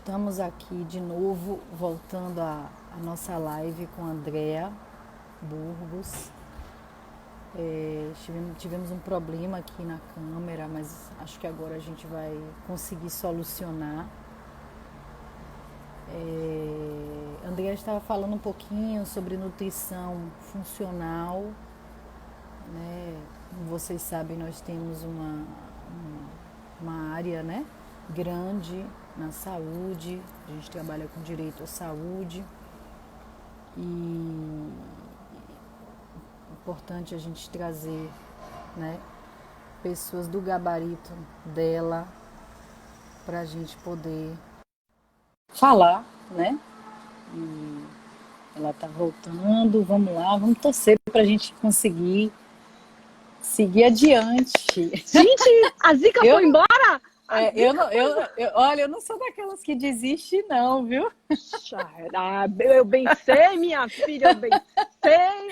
Estamos aqui de novo, voltando a nossa live com a Andrea Burgos. Tivemos um problema aqui na câmera, mas acho que agora a gente vai conseguir solucionar. Andrea estava falando um pouquinho sobre nutrição funcional, né? Como vocês sabem, nós temos uma área, né, grande na saúde, a gente trabalha com direito à saúde e é importante a gente trazer, né, pessoas do gabarito dela para a gente poder falar, né? E ela tá voltando, vamos lá, vamos torcer para a gente conseguir seguir adiante. Gente, a Zica foi embora? Olha, eu não sou daquelas que desiste, não, viu? Eu bem sei, minha filha, eu bem sei.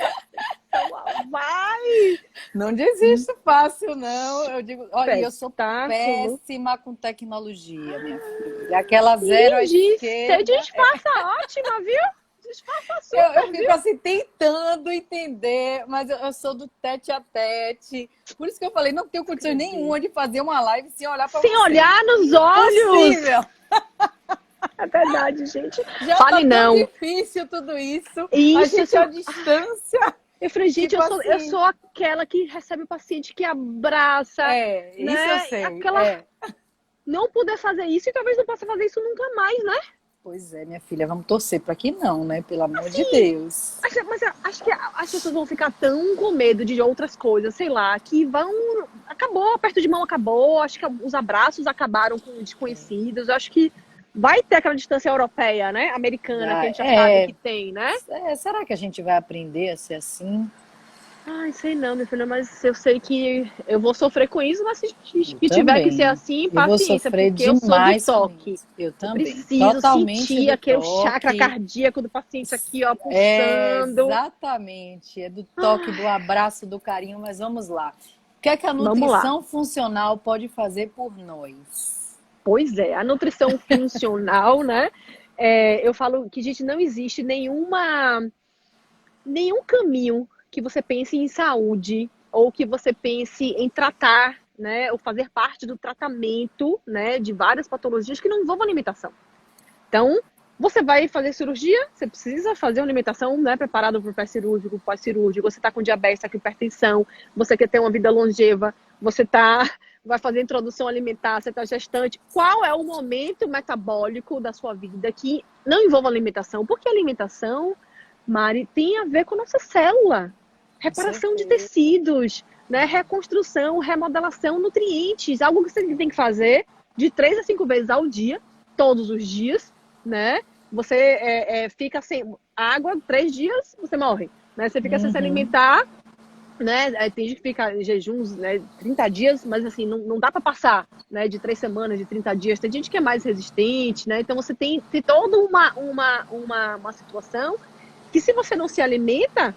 Vai! Não desisto fácil, não. Eu digo, olha, eu sou Espetáculo. péssima com tecnologia, minha filha. Aquela zero à esquerda. Você disfarça ótima, viu? Disfarça super, Eu fico assim tentando entender, mas eu sou do tete a tete. Por isso que eu falei, não tenho condições nenhuma de fazer uma live sem olhar para você. Sem olhar nos olhos. Impossível. É verdade, gente. Já Fale tá não. tão difícil tudo isso. Isso, A gente à distância. Eu falei, gente, tipo eu sou aquela que recebe o paciente, que abraça. Né? Isso eu sei. Não puder fazer isso e talvez não possa fazer isso nunca mais, né? Pois é, minha filha, vamos torcer para que não, né? Pelo amor de Deus. Mas acho que as pessoas vão ficar tão com medo de outras coisas, sei lá, que vão... Acabou, aperto de mão acabou, acho que os abraços acabaram com desconhecidos, acho que vai ter aquela distância europeia, né? Americana, que a gente já sabe que tem, né? Será que a gente vai aprender a ser assim? Ai, sei não, minha filha, mas eu sei que eu vou sofrer com isso, mas se tiver que ser assim, paciência, porque eu sou do toque. Eu também. Eu preciso sentir aquele chakra cardíaco do paciente aqui, ó, pulsando. Exatamente, é do toque, do abraço, do carinho, mas vamos lá. O que é que a nutrição funcional pode fazer por nós? Pois é, a nutrição funcional, né? Eu falo que, gente, não existe nenhum caminho que você pense em saúde ou que você pense em tratar, né, ou fazer parte do tratamento, né, de várias patologias que não envolvam alimentação. Então, você vai fazer cirurgia, você precisa fazer uma alimentação, né, preparada para o pré-cirúrgico, pós-cirúrgico, você está com diabetes, está com hipertensão, você quer ter uma vida longeva, vai fazer introdução alimentar, você está gestante. Qual é o momento metabólico da sua vida que não envolva alimentação? Porque a alimentação, Mari, tem a ver com a nossa célula. Reparação de tecidos, né? Reconstrução, remodelação, nutrientes. Algo que você tem que fazer de 3 a 5 vezes ao dia, todos os dias, né? Você fica sem água 3 dias, você morre. Né? Você fica sem se alimentar, né? Tem gente que fica em jejuns, né? 30 dias, mas assim, não dá para passar, né? De 3 semanas, de 30 dias. Tem gente que é mais resistente, né? Então você tem toda uma situação que, se você não se alimenta,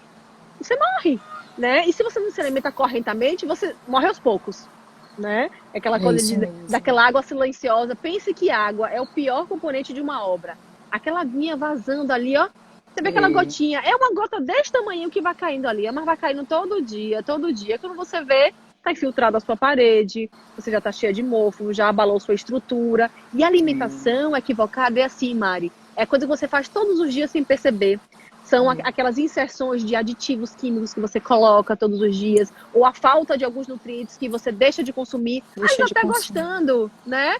você morre, né? E se você não se alimenta corretamente, você morre aos poucos, né? Aquela coisa daquela água silenciosa. Pense que água é o pior componente de uma obra. Aquela aguinha vazando ali, ó. Você vê aquela gotinha, é uma gota desse tamanho que vai caindo ali, mas vai caindo todo dia, todo dia. Quando você vê, tá infiltrado a sua parede, você já tá cheia de mofo, já abalou sua estrutura. E a alimentação equivocada é assim, Mari. É coisa que você faz todos os dias sem perceber. São aquelas inserções de aditivos químicos que você coloca todos os dias, ou a falta de alguns nutrientes que você deixa de consumir, mas até gostando, né?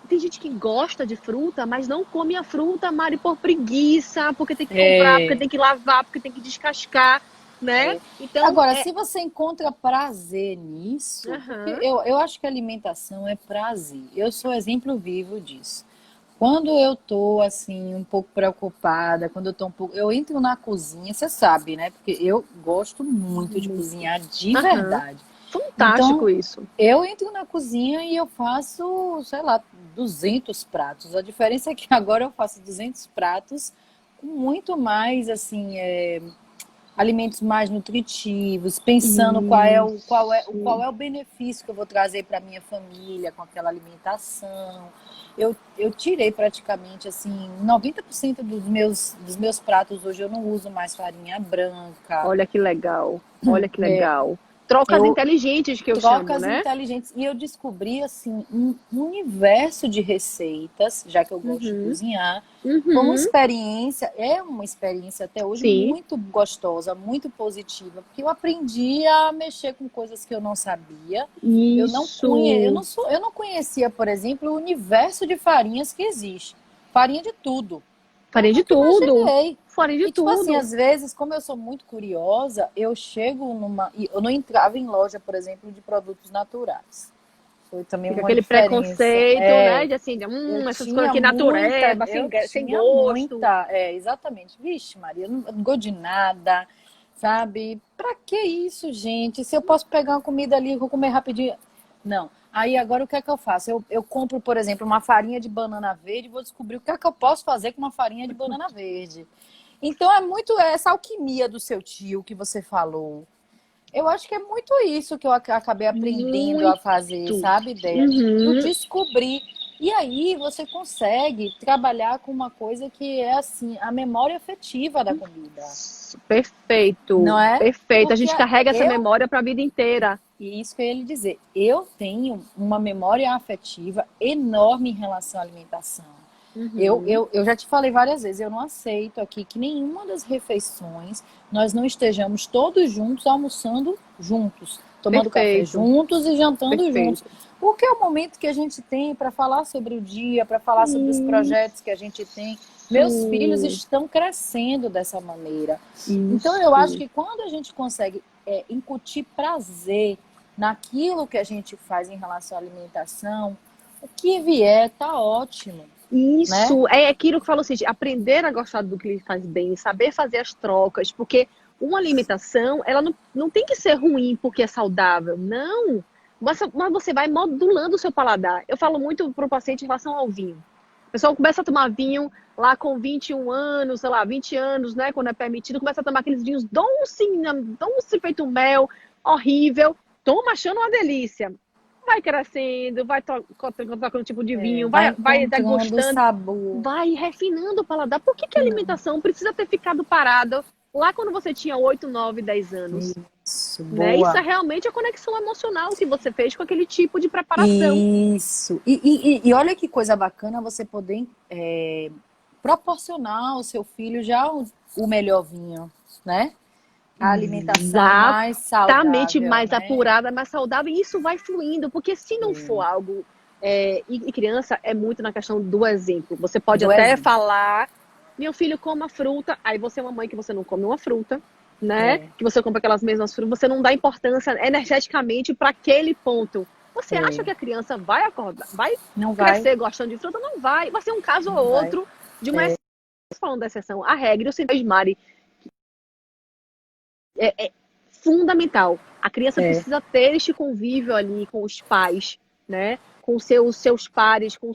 Tem gente que gosta de fruta, mas não come a fruta, Mari, por preguiça, porque tem que comprar, porque tem que lavar, porque tem que descascar, né? Então, agora, se você encontra prazer nisso, porque eu acho que a alimentação é prazer. Eu sou exemplo vivo disso. Quando eu tô, assim, um pouco preocupada, quando eu tô eu entro na cozinha, você sabe, né? Porque eu gosto muito de cozinhar de verdade. Fantástico, então, isso. Eu entro na cozinha e eu faço, sei lá, 200 pratos. A diferença é que agora eu faço 200 pratos com muito mais, assim, alimentos mais nutritivos, pensando qual é o benefício que eu vou trazer para minha família com aquela alimentação. Eu tirei praticamente assim 90% dos meus pratos hoje eu não uso mais farinha branca. Olha que legal. Olha que É, legal. Trocas eu inteligentes que eu chamo, trocas né? inteligentes e eu descobri assim um universo de receitas, já que eu gosto de Uhum, cozinhar. Foi uhum, uma experiência até hoje sim, muito gostosa, muito positiva, porque eu aprendi a mexer com coisas que eu não sabia. isso. Eu não conhecia, por exemplo, o universo de farinhas que existe. Farinha de tudo. Eu Farei de nunca tudo. imaginei. Farei de E tipo assim, tudo. às vezes, como eu sou muito curiosa, eu não entrava em loja, por exemplo, de produtos naturais. Foi também Fica uma aquele diferença. preconceito, né? De assim, Eu essas coisas tinha aqui muita, natureba, eu sem tinha gosto. muita, exatamente. Vixe, Maria, eu não gosto de nada, sabe? Pra que isso, gente? Se eu posso pegar uma comida ali, eu vou comer rapidinho. Não. Aí agora o que é que eu faço? Eu compro, por exemplo, uma farinha de banana verde e vou descobrir o que é que eu posso fazer com uma farinha de banana verde. Então é muito essa alquimia do seu tio que você falou. Eu acho que é muito isso que eu acabei aprendendo a fazer, Muito. sabe, ideia? Do Uhum. descobrir. E aí você consegue trabalhar com uma coisa que é assim, a memória afetiva da comida, não Perfeito. é? Perfeito. A Porque gente carrega essa eu, memória para a vida inteira. e isso que eu ia lhe dizer, eu tenho uma memória afetiva enorme em relação à alimentação. Uhum. Eu já te falei várias vezes, eu não aceito aqui que nenhuma das refeições nós não estejamos todos juntos almoçando juntos, tomando café Perfeito. juntos e jantando juntos. Perfeito. Porque é o momento que a gente tem para falar sobre o dia, para falar sobre os projetos que a gente tem. Meus filhos Isso. estão crescendo dessa maneira. Então eu acho Isso. que quando a gente consegue incutir prazer naquilo que a gente faz em relação à alimentação, o que vier tá ótimo, né? Isso é aquilo que eu falo assim, de aprender a gostar do que lhe faz bem, saber fazer as trocas, porque uma alimentação, ela não tem que ser ruim porque é saudável, não. Mas você vai modulando o seu paladar. Eu falo muito para o paciente em relação ao vinho. O pessoal começa a tomar vinho lá com 21 anos, sei lá, 20 anos, né, quando é permitido, começa a tomar aqueles vinhos doce, doce feito mel, horrível, toma achando uma delícia, vai crescendo, vai tocando um tipo de vinho, Vai vai encontrando o degustando, sabor. vai refinando o paladar. Por que a Não. alimentação precisa ter ficado parada lá quando você tinha 8, 9, 10 anos? Isso, Né? Isso é boa. realmente a conexão emocional que você fez com aquele tipo de preparação. Isso. E olha que coisa bacana você poder proporcionar ao seu filho já o melhor vinho, né? A alimentação mais Exatamente saudável, mais né? apurada, mais saudável, e isso vai fluindo, porque se não for algo. E criança é muito na questão do exemplo. Você pode Do até exemplo. falar, meu filho coma fruta, aí você é uma mãe que você não come uma fruta, né? É, Que você compra aquelas mesmas frutas, você não dá importância energeticamente para aquele ponto. Você acha é. que a criança vai acordar, vai Não vai, crescer gostando de fruta? Não vai. Vai ser um caso ou não vai. outro de uma exceção, falando da exceção. A regra, eu sempre Mari, é fundamental. A criança É, precisa ter este convívio ali com os pais, né? Com seus pares, com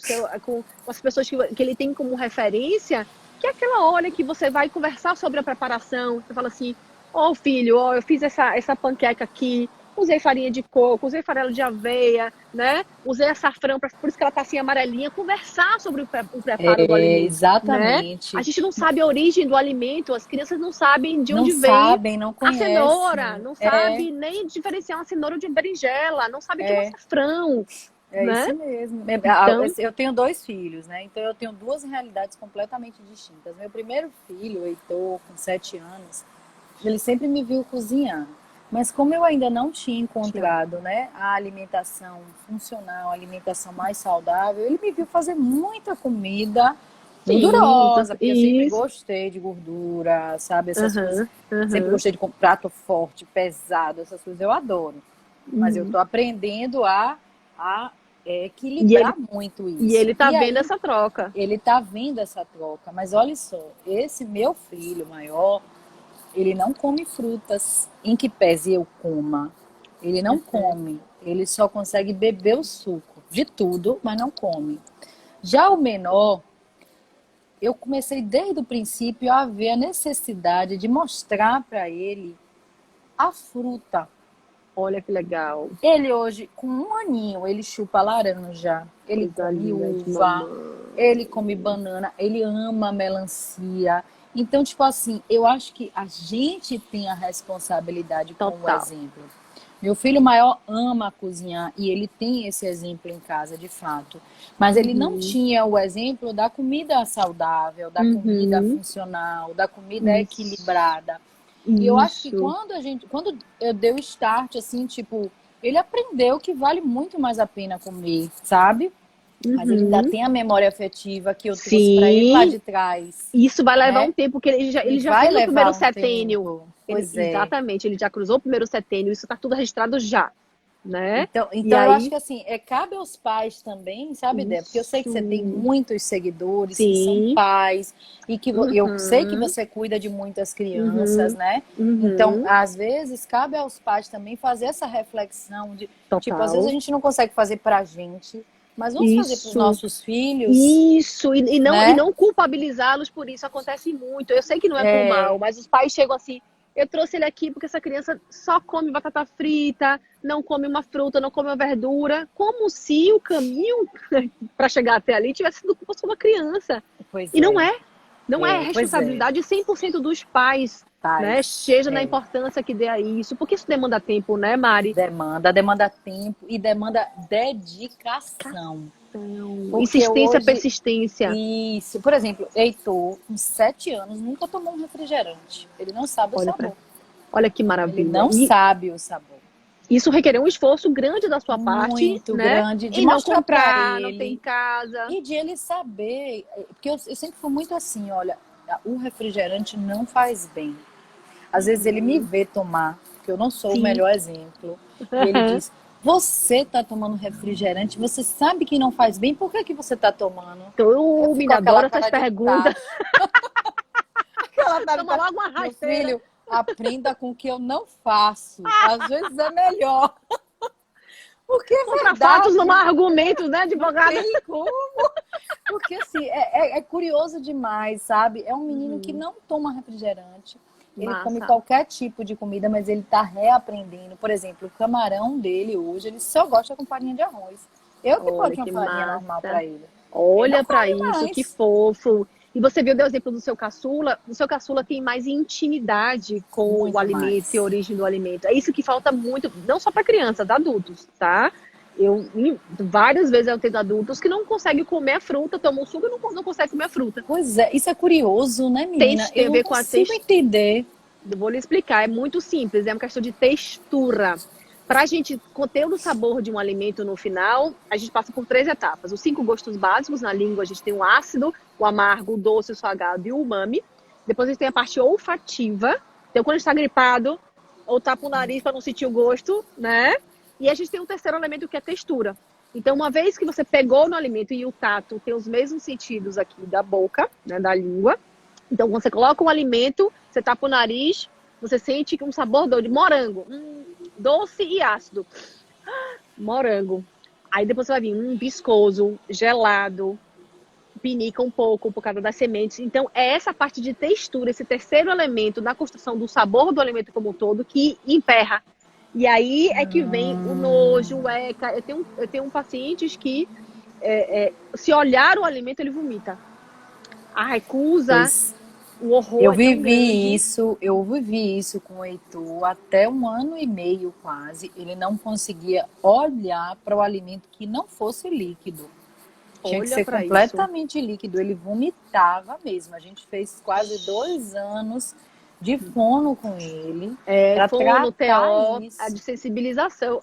as pessoas que ele tem como referência, que é aquela hora que você vai conversar sobre a preparação. Você fala assim: ó, filho, ó, eu fiz essa panqueca aqui, usei farinha de coco, usei farelo de aveia, né? Usei açafrão, por isso que ela tá assim amarelinha. Conversar sobre o preparo do alimento, né? A exatamente. gente não sabe a origem do alimento, as crianças não sabem de Não onde vem sabem, não a cenoura, conhecem. não sabe nem diferenciar uma cenoura de berinjela, não sabe que é um açafrão, É né? isso mesmo. Então, Eu tenho dois filhos, né? Então eu tenho duas realidades completamente distintas. Meu primeiro filho, o Heitor, com 7 anos, ele sempre me viu cozinhar. Mas como eu ainda não tinha encontrado, né, a alimentação funcional, a alimentação mais saudável, ele me viu fazer muita comida sim, gordurosa, porque eu sempre isso. gostei de gordura, sabe? Essas coisas. Aham, Sempre aham. gostei de prato forte, pesado, essas coisas eu adoro. Mas eu Uhum. tô aprendendo a E equilibrar ele, muito e isso. ele tá E vendo aí essa troca. ele tá vendo essa troca. Mas olha só, esse meu filho maior, ele não come frutas, em que pese eu coma. Ele não come. Ele só consegue beber o suco de tudo, mas não come. Já o menor, eu comecei desde o princípio a ver a necessidade de mostrar para ele a fruta. Olha que legal. Ele hoje, com 1 aninho, ele chupa laranja, ele Coisa come linda de uva, ele come mamãe. banana, ele ama melancia. Então, tipo assim, eu acho que a gente tem a responsabilidade com o Total. exemplo. Meu filho maior ama cozinhar e ele tem esse exemplo em casa, de fato. Mas ele não Uhum. tinha o exemplo da comida saudável, da comida Uhum. funcional, da comida Isso. equilibrada. E eu acho que Isso. quando eu dei o start, assim, tipo, ele aprendeu que vale muito mais a pena comer, sabe? Mas ele ainda Uhum. tem a memória afetiva que eu trouxe para ele lá Sim. de trás, Isso vai levar um né? tempo, porque E ele já vai fez o levar primeiro um setênio. tempo. Pois é. Exatamente, ele já cruzou o primeiro setênio, isso está tudo registrado já, né? E Então eu acho aí, que assim, cabe aos pais também, sabe, Débora? Porque eu sei que você tem isso. muitos seguidores que são Sim. pais e que eu sei que Uhum. você cuida de muitas crianças, Uhum. né? Então, Uhum. às vezes, cabe aos pais também fazer essa reflexão de, tipo, às vezes a Total. gente não consegue fazer pra gente, mas vamos fazer para os Isso. nossos filhos, Isso, e né? não culpabilizá-los por isso, acontece muito. Eu sei que não é por mal, É, mas os pais chegam assim, eu trouxe ele aqui porque essa criança só come batata frita, não come uma fruta, não come uma verdura, como se o caminho para chegar até ali tivesse sido culpa só da criança. pois E não é, é. Não é pois é, responsabilidade 100% dos pais, né? pais, Seja na importância que dê a isso, porque isso demanda tempo, né, Mari? demanda tempo e demanda dedicação. Então, Porque insistência, hoje, persistência. isso, por exemplo, Heitor, com 7 anos, nunca tomou um refrigerante. Ele não sabe o Olha para, sabor. olha que Ele maravilha. não E sabe o sabor. isso requereu um esforço grande da sua parte, Muito né? grande de E não mostrar para comprar, não ter em ele casa. e de ele saber. Porque eu sempre fui muito assim: olha, o refrigerante não faz bem. Às vezes ele me vê tomar, porque eu não sou o Sim. melhor exemplo, e ele diz: Você está tomando refrigerante, você sabe que não faz bem, por que, que você está tomando? Então, Eu eu fico me com aquela adoro essas cara de perguntas. tacho. Aquela cara de Toma tacho. logo uma Meu rasteira. filho, aprenda com o que eu não faço. Às vezes é melhor. Porque é Contra fatos não verdade, há argumentos, né, não advogada? tem como. Porque assim, é curioso demais, sabe? É um menino que não toma refrigerante. Ele come Massa. qualquer tipo de comida, mas ele tá reaprendendo. Por exemplo, o camarão dele hoje, ele só gosta com farinha de arroz. Eu que Olha boto uma que farinha normal massa. para ele. Ele não Olha para come isso, que mais. fofo. E você viu o exemplo do seu caçula? O seu caçula tem mais intimidade com o Muito alimento e a mais. origem do alimento. É isso que falta muito, não só para crianças, adultos, tá? Várias vezes eu tenho adultos que não conseguem comer a fruta, tomam suco e não conseguem comer a fruta. Pois é, isso é curioso, né, menina? Tem Eu a não ver com a consigo textura. entender. Vou lhe explicar, é muito simples, é uma questão de textura. Para a gente ter o sabor de um alimento no final, a gente passa por 3 etapas. Os 5 gostos básicos na língua, a gente tem o ácido, o amargo, o doce, o salgado e o umami. Depois a gente tem a parte olfativa. Então, quando a gente está gripado, ou tapa o nariz para não sentir o gosto, né? E a gente tem um terceiro elemento que é a textura. Então, uma vez que você pegou no alimento e o tato tem os mesmos sentidos aqui da boca, né, da língua. Então, quando você coloca um alimento, você tapa o nariz, você sente um sabor de morango, doce e ácido. Morango. Aí depois você vai vir viscoso, gelado, pinica um pouco por causa das sementes. Então, é essa parte de textura, esse terceiro elemento na construção do sabor do alimento como um todo que emperra. E aí é que vem o nojo, o eca. Eu tenho pacientes que, se olhar o alimento, ele vomita. A recusa, Pois o horror é tão grande. eu vivi isso com o Heitor até 1 ano e meio quase. Ele não conseguia olhar para o alimento que não fosse líquido. Tinha que Olha ser para isso. completamente líquido. Ele vomitava mesmo. A gente fez quase 2 anos de fono com ele para Fono, tratar TO, a de isso. sensibilização.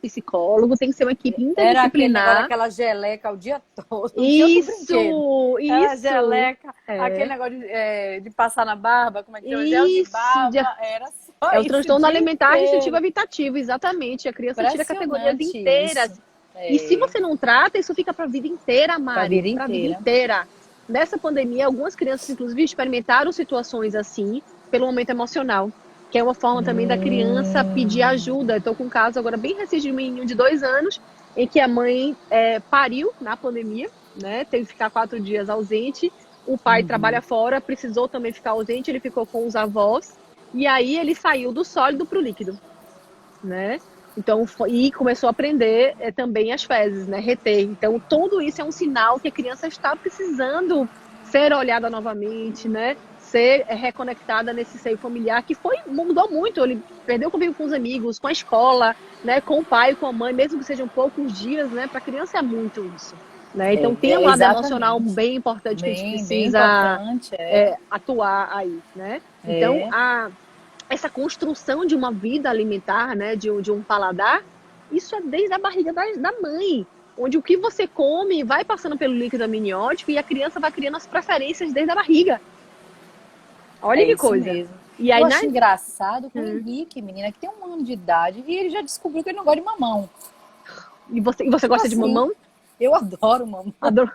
Psicólogo, tem que ser uma equipe Era aquele negócio interdisciplinar. daquela geleca o dia todo, não tinha outro brinquedo. Isso, Era isso. geleca, aquele É. negócio de passar na barba, como é que chama? Gel de Isso. barba, era só É o isso o transtorno dia alimentar restritivo inteiro. evitativo, exatamente. A criança tira categorias Impressionante inteiras. isso. E se É, você não trata, isso fica para a vida inteira, pra Mari. vida Para a vida inteira. inteira. Nessa pandemia, algumas crianças, inclusive, experimentaram situações assim, pelo momento emocional. Que é uma forma também da criança pedir ajuda. Estou com um caso agora bem recente de um menino de 2 anos, em que a mãe pariu na pandemia, né? Teve que ficar 4 dias ausente. o pai trabalha fora, precisou também ficar ausente, ele ficou com os avós, e aí ele saiu do sólido para o líquido, né? Então, e começou a aprender também as fezes, né? Reter. Então, tudo isso é um sinal que a criança está precisando ser olhada novamente, né? Ser reconectada nesse seio familiar que mudou muito. Ele perdeu o convívio com os amigos, com a escola, né? Com o pai, com a mãe, mesmo que sejam poucos dias, né? Para a criança é muito isso, né? Então, tem um lado emocional bem importante que a gente precisa atuar aí, né? Então, essa construção de uma vida alimentar, né, de um paladar, isso é desde a barriga da mãe, onde o que você come vai passando pelo líquido amniótico e a criança vai criando as preferências desde a barriga. Olha que coisa. Mesmo. E aí, eu acho engraçado com o Henrique, menina, que tem 1 ano de idade e ele já descobriu que ele não gosta de mamão. E você gosta de mamão? Eu adoro mamão. Adoro.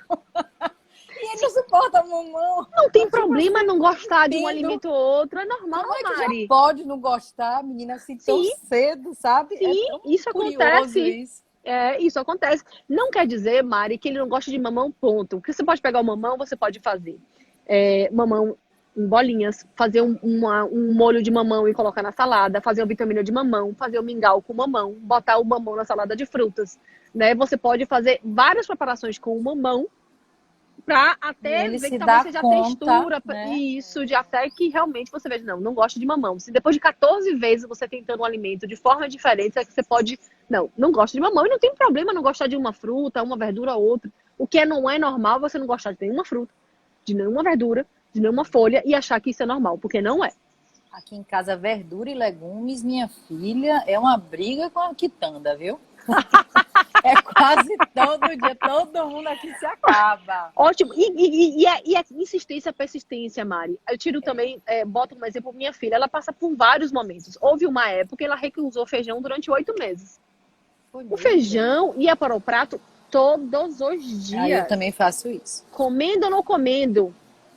E ele não suporta mamão. Não tem problema não gostar de um alimento ou outro, é normal, Como é que Mari? já pode não gostar, menina, assim tão cedo, sabe? Sim, isso acontece. Isso acontece. Não quer dizer, Mari, que ele não gosta de mamão, ponto. Porque você pode pegar o mamão, você pode fazer mamão em bolinhas, fazer um molho de mamão e colocar na salada, fazer uma vitamina de mamão, fazer um mingau com mamão, botar o mamão na salada de frutas, né? Você pode fazer várias preparações com o mamão, para até ver que talvez seja a textura, né? Isso, de até que realmente você veja, não gosto de mamão. Se depois de 14 vezes você tentando um alimento de forma diferente, é que você pode, não gosto de mamão, e não tem problema não gostar de uma fruta, uma verdura ou outra. O que não é normal você não gostar de nenhuma fruta, de nenhuma verdura, de nenhuma folha e achar que isso é normal, porque não é. Aqui em casa, verdura e legumes, minha filha, é uma briga com a quitanda, viu? É quase todo dia, todo mundo aqui se acaba. Ótimo. E a insistência, a persistência, Mari. Eu tiro também, boto um exemplo, minha filha, ela passa por vários momentos. Houve uma época que ela recusou feijão durante 8 meses. O feijão ia para o prato todos os dias. Eu também faço isso. Comendo ou não comendo,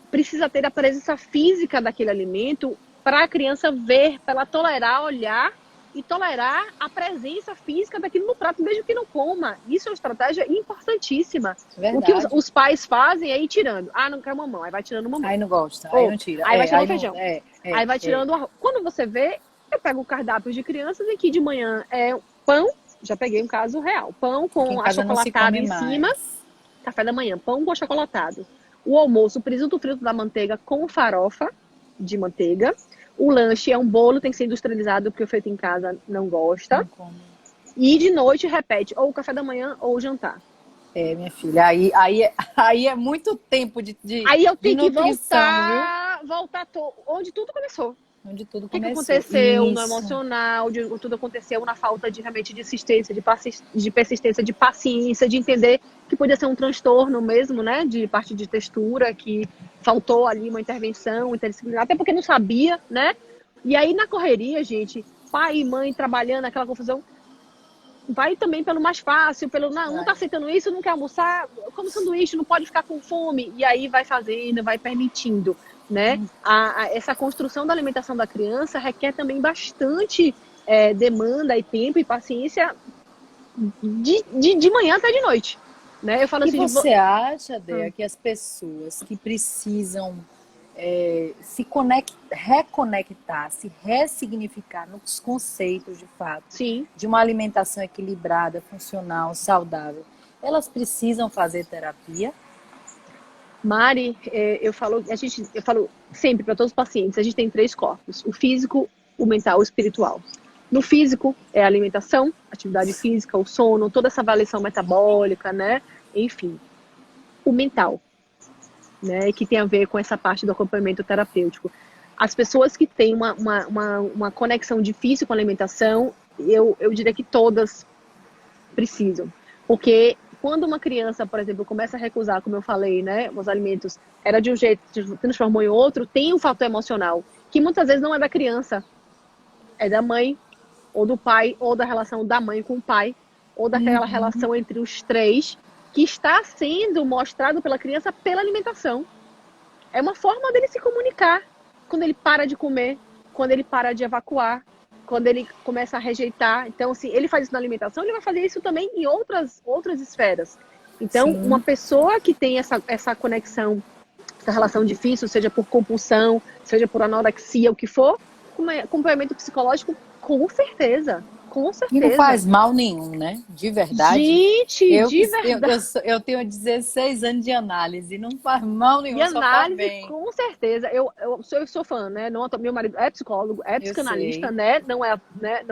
precisa ter a presença física daquele alimento para a criança ver, para ela tolerar, olhar e tolerar a presença física daquilo no prato, mesmo que não coma. Isso é uma estratégia importantíssima. Verdade. O que os pais fazem é ir tirando. Não quer mamão, aí vai tirando mamão. Aí não gosta, aí não tira. Aí vai tirando feijão. Aí vai tirando arroz. Quando você vê, eu pego o cardápio de crianças e que de manhã é pão, já peguei um caso real, pão com achocolatado em cima, café da manhã, pão com achocolatado. O almoço, presunto frito da manteiga com farofa de manteiga. O lanche é um bolo, tem que ser industrializado, porque o feito em casa não gosta. Não come. E de noite repete ou o café da manhã ou o jantar. Minha filha, aí é muito tempo de aí eu tenho que nutrição, voltar onde tudo começou. Onde tudo começou. O que aconteceu no emocional, tudo aconteceu na falta de realmente de insistência, de persistência, de paciência, de entender que podia ser um transtorno mesmo, né? De parte de textura, que faltou ali uma intervenção interdisciplinar, até porque não sabia, né? E aí na correria, gente, pai e mãe trabalhando, aquela confusão, vai também pelo mais fácil, não tá aceitando isso, não quer almoçar, come sanduíche, não pode ficar com fome, e aí vai fazendo, vai permitindo, né? Essa construção da alimentação da criança requer também bastante demanda e tempo e paciência de manhã até de noite, né? Eu falo assim, você acha, Dea, que as pessoas que precisam se reconectar, se ressignificar nos conceitos de fato, sim, de uma alimentação equilibrada, funcional, saudável, elas precisam fazer terapia? Mari, eu falo sempre para todos os pacientes, a gente tem 3 corpos, o físico, o mental e o espiritual. No físico é a alimentação, atividade física, o sono, toda essa avaliação metabólica, né? Enfim. O mental, né? Que tem a ver com essa parte do acompanhamento terapêutico. As pessoas que têm uma conexão difícil com a alimentação, eu diria que todas precisam. Porque quando uma criança, por exemplo, começa a recusar, como eu falei, né? Os alimentos, era de um jeito, se transformou em outro, tem um fator emocional, que muitas vezes não é da criança, é da mãe, ou do pai, ou da relação da mãe com o pai, ou daquela relação entre os 3, que está sendo mostrado pela criança pela alimentação. É uma forma dele se comunicar. Quando ele para de comer, quando ele para de evacuar, quando ele começa a rejeitar. Então, se ele faz isso na alimentação, ele vai fazer isso também em outras esferas. Então, uma pessoa que tem essa conexão essa relação difícil, seja por compulsão, seja por anorexia, o que for, acompanhamento psicológico, com certeza. Com E não certeza. faz mal nenhum, né? De verdade. Gente, de verdade. Eu tenho 16 anos de análise, não faz mal nenhum, E só faz análise, bem. com certeza. Eu sou fã, né? Não, meu marido é psicólogo, é Eu psicanalista, sei. né? Não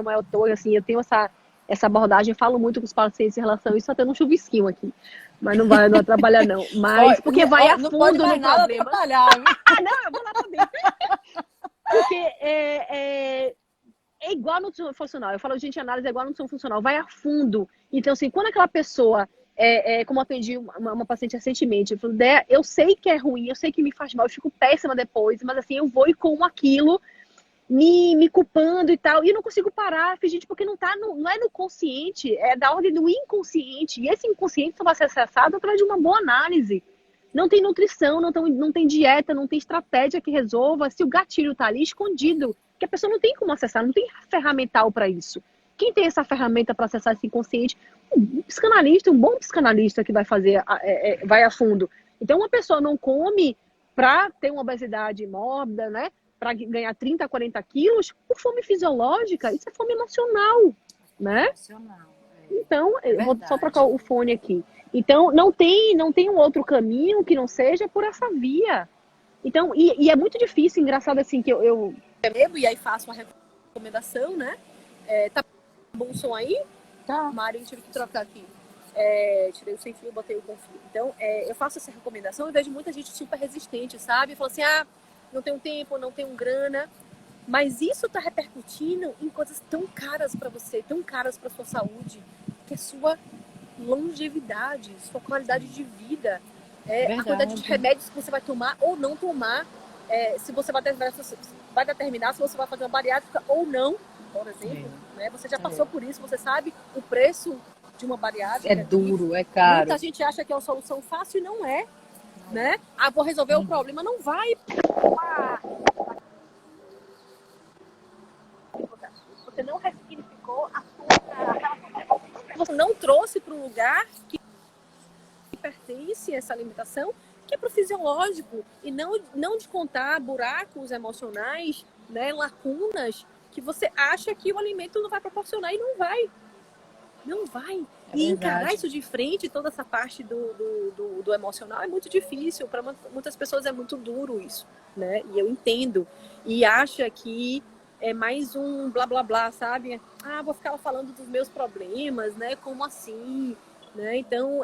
é autor, assim, eu tenho essa abordagem, falo muito com os pacientes em relação a isso, até num chuvisquinho aqui. Mas não vai atrapalhar, não. Mas, porque vai a Não pode fundo mais no nada problema. atrapalhar, viu? Não, eu vou lá também. Porque é igual no nutrição funcional. Eu falo, gente, análise é igual no nutrição funcional, vai a fundo. Então, assim, quando aquela pessoa, como eu atendi uma paciente recentemente, eu falei, eu sei que é ruim, eu sei que me faz mal, eu fico péssima depois, mas assim, eu vou e como aquilo, me culpando e tal, e eu não consigo parar, gente, porque não é no consciente, é da ordem do inconsciente. E esse inconsciente só vai ser acessado através de uma boa análise. Não tem nutrição, não tem dieta, não tem estratégia que resolva se o gatilho está ali escondido. Que a pessoa não tem como acessar, não tem ferramental para isso. Quem tem essa ferramenta para acessar esse inconsciente? Um psicanalista, um bom psicanalista que vai fazer, vai a fundo. Então, uma pessoa não come para ter uma obesidade mórbida, né? Para ganhar 30, 40 quilos, por fome fisiológica, isso é fome emocional, né? Emocional. Então, eu vou só Verdade. trocar o fone aqui. Então, não tem um outro caminho que não seja por essa via. Então, e é muito difícil, engraçado assim, que eu bebo e aí faço uma recomendação, né? Tá bom o som aí? Tá. Mari, tive que trocar aqui. Tirei o sem fio, botei o com fio. Então, eu faço essa recomendação e vejo muita gente super resistente, sabe? Fala assim, não tenho tempo, não tenho grana. Mas isso tá repercutindo em coisas tão caras para você, tão caras para sua saúde, que é sua longevidade, sua qualidade de vida, a quantidade de remédios que você vai tomar ou não tomar, se você vai determinar se você vai fazer uma bariátrica ou não, por exemplo, né? Você já passou por isso, você sabe o preço de uma bariátrica. É duro, é caro. Muita gente acha que é uma solução fácil e não é, né? Vou resolver o problema, não vai. Você não ressignificou você não trouxe para um lugar que pertence a essa alimentação, que é para o fisiológico, e não de contar buracos emocionais, né, lacunas, que você acha que o alimento não vai proporcionar e não vai. Não vai. E encarar isso de frente, toda essa parte do emocional, é muito difícil. Para muitas pessoas é muito duro isso, né? E eu entendo. E acha que é mais um blá blá blá, sabe? Vou ficar falando dos meus problemas, né? Como assim? Né? Então,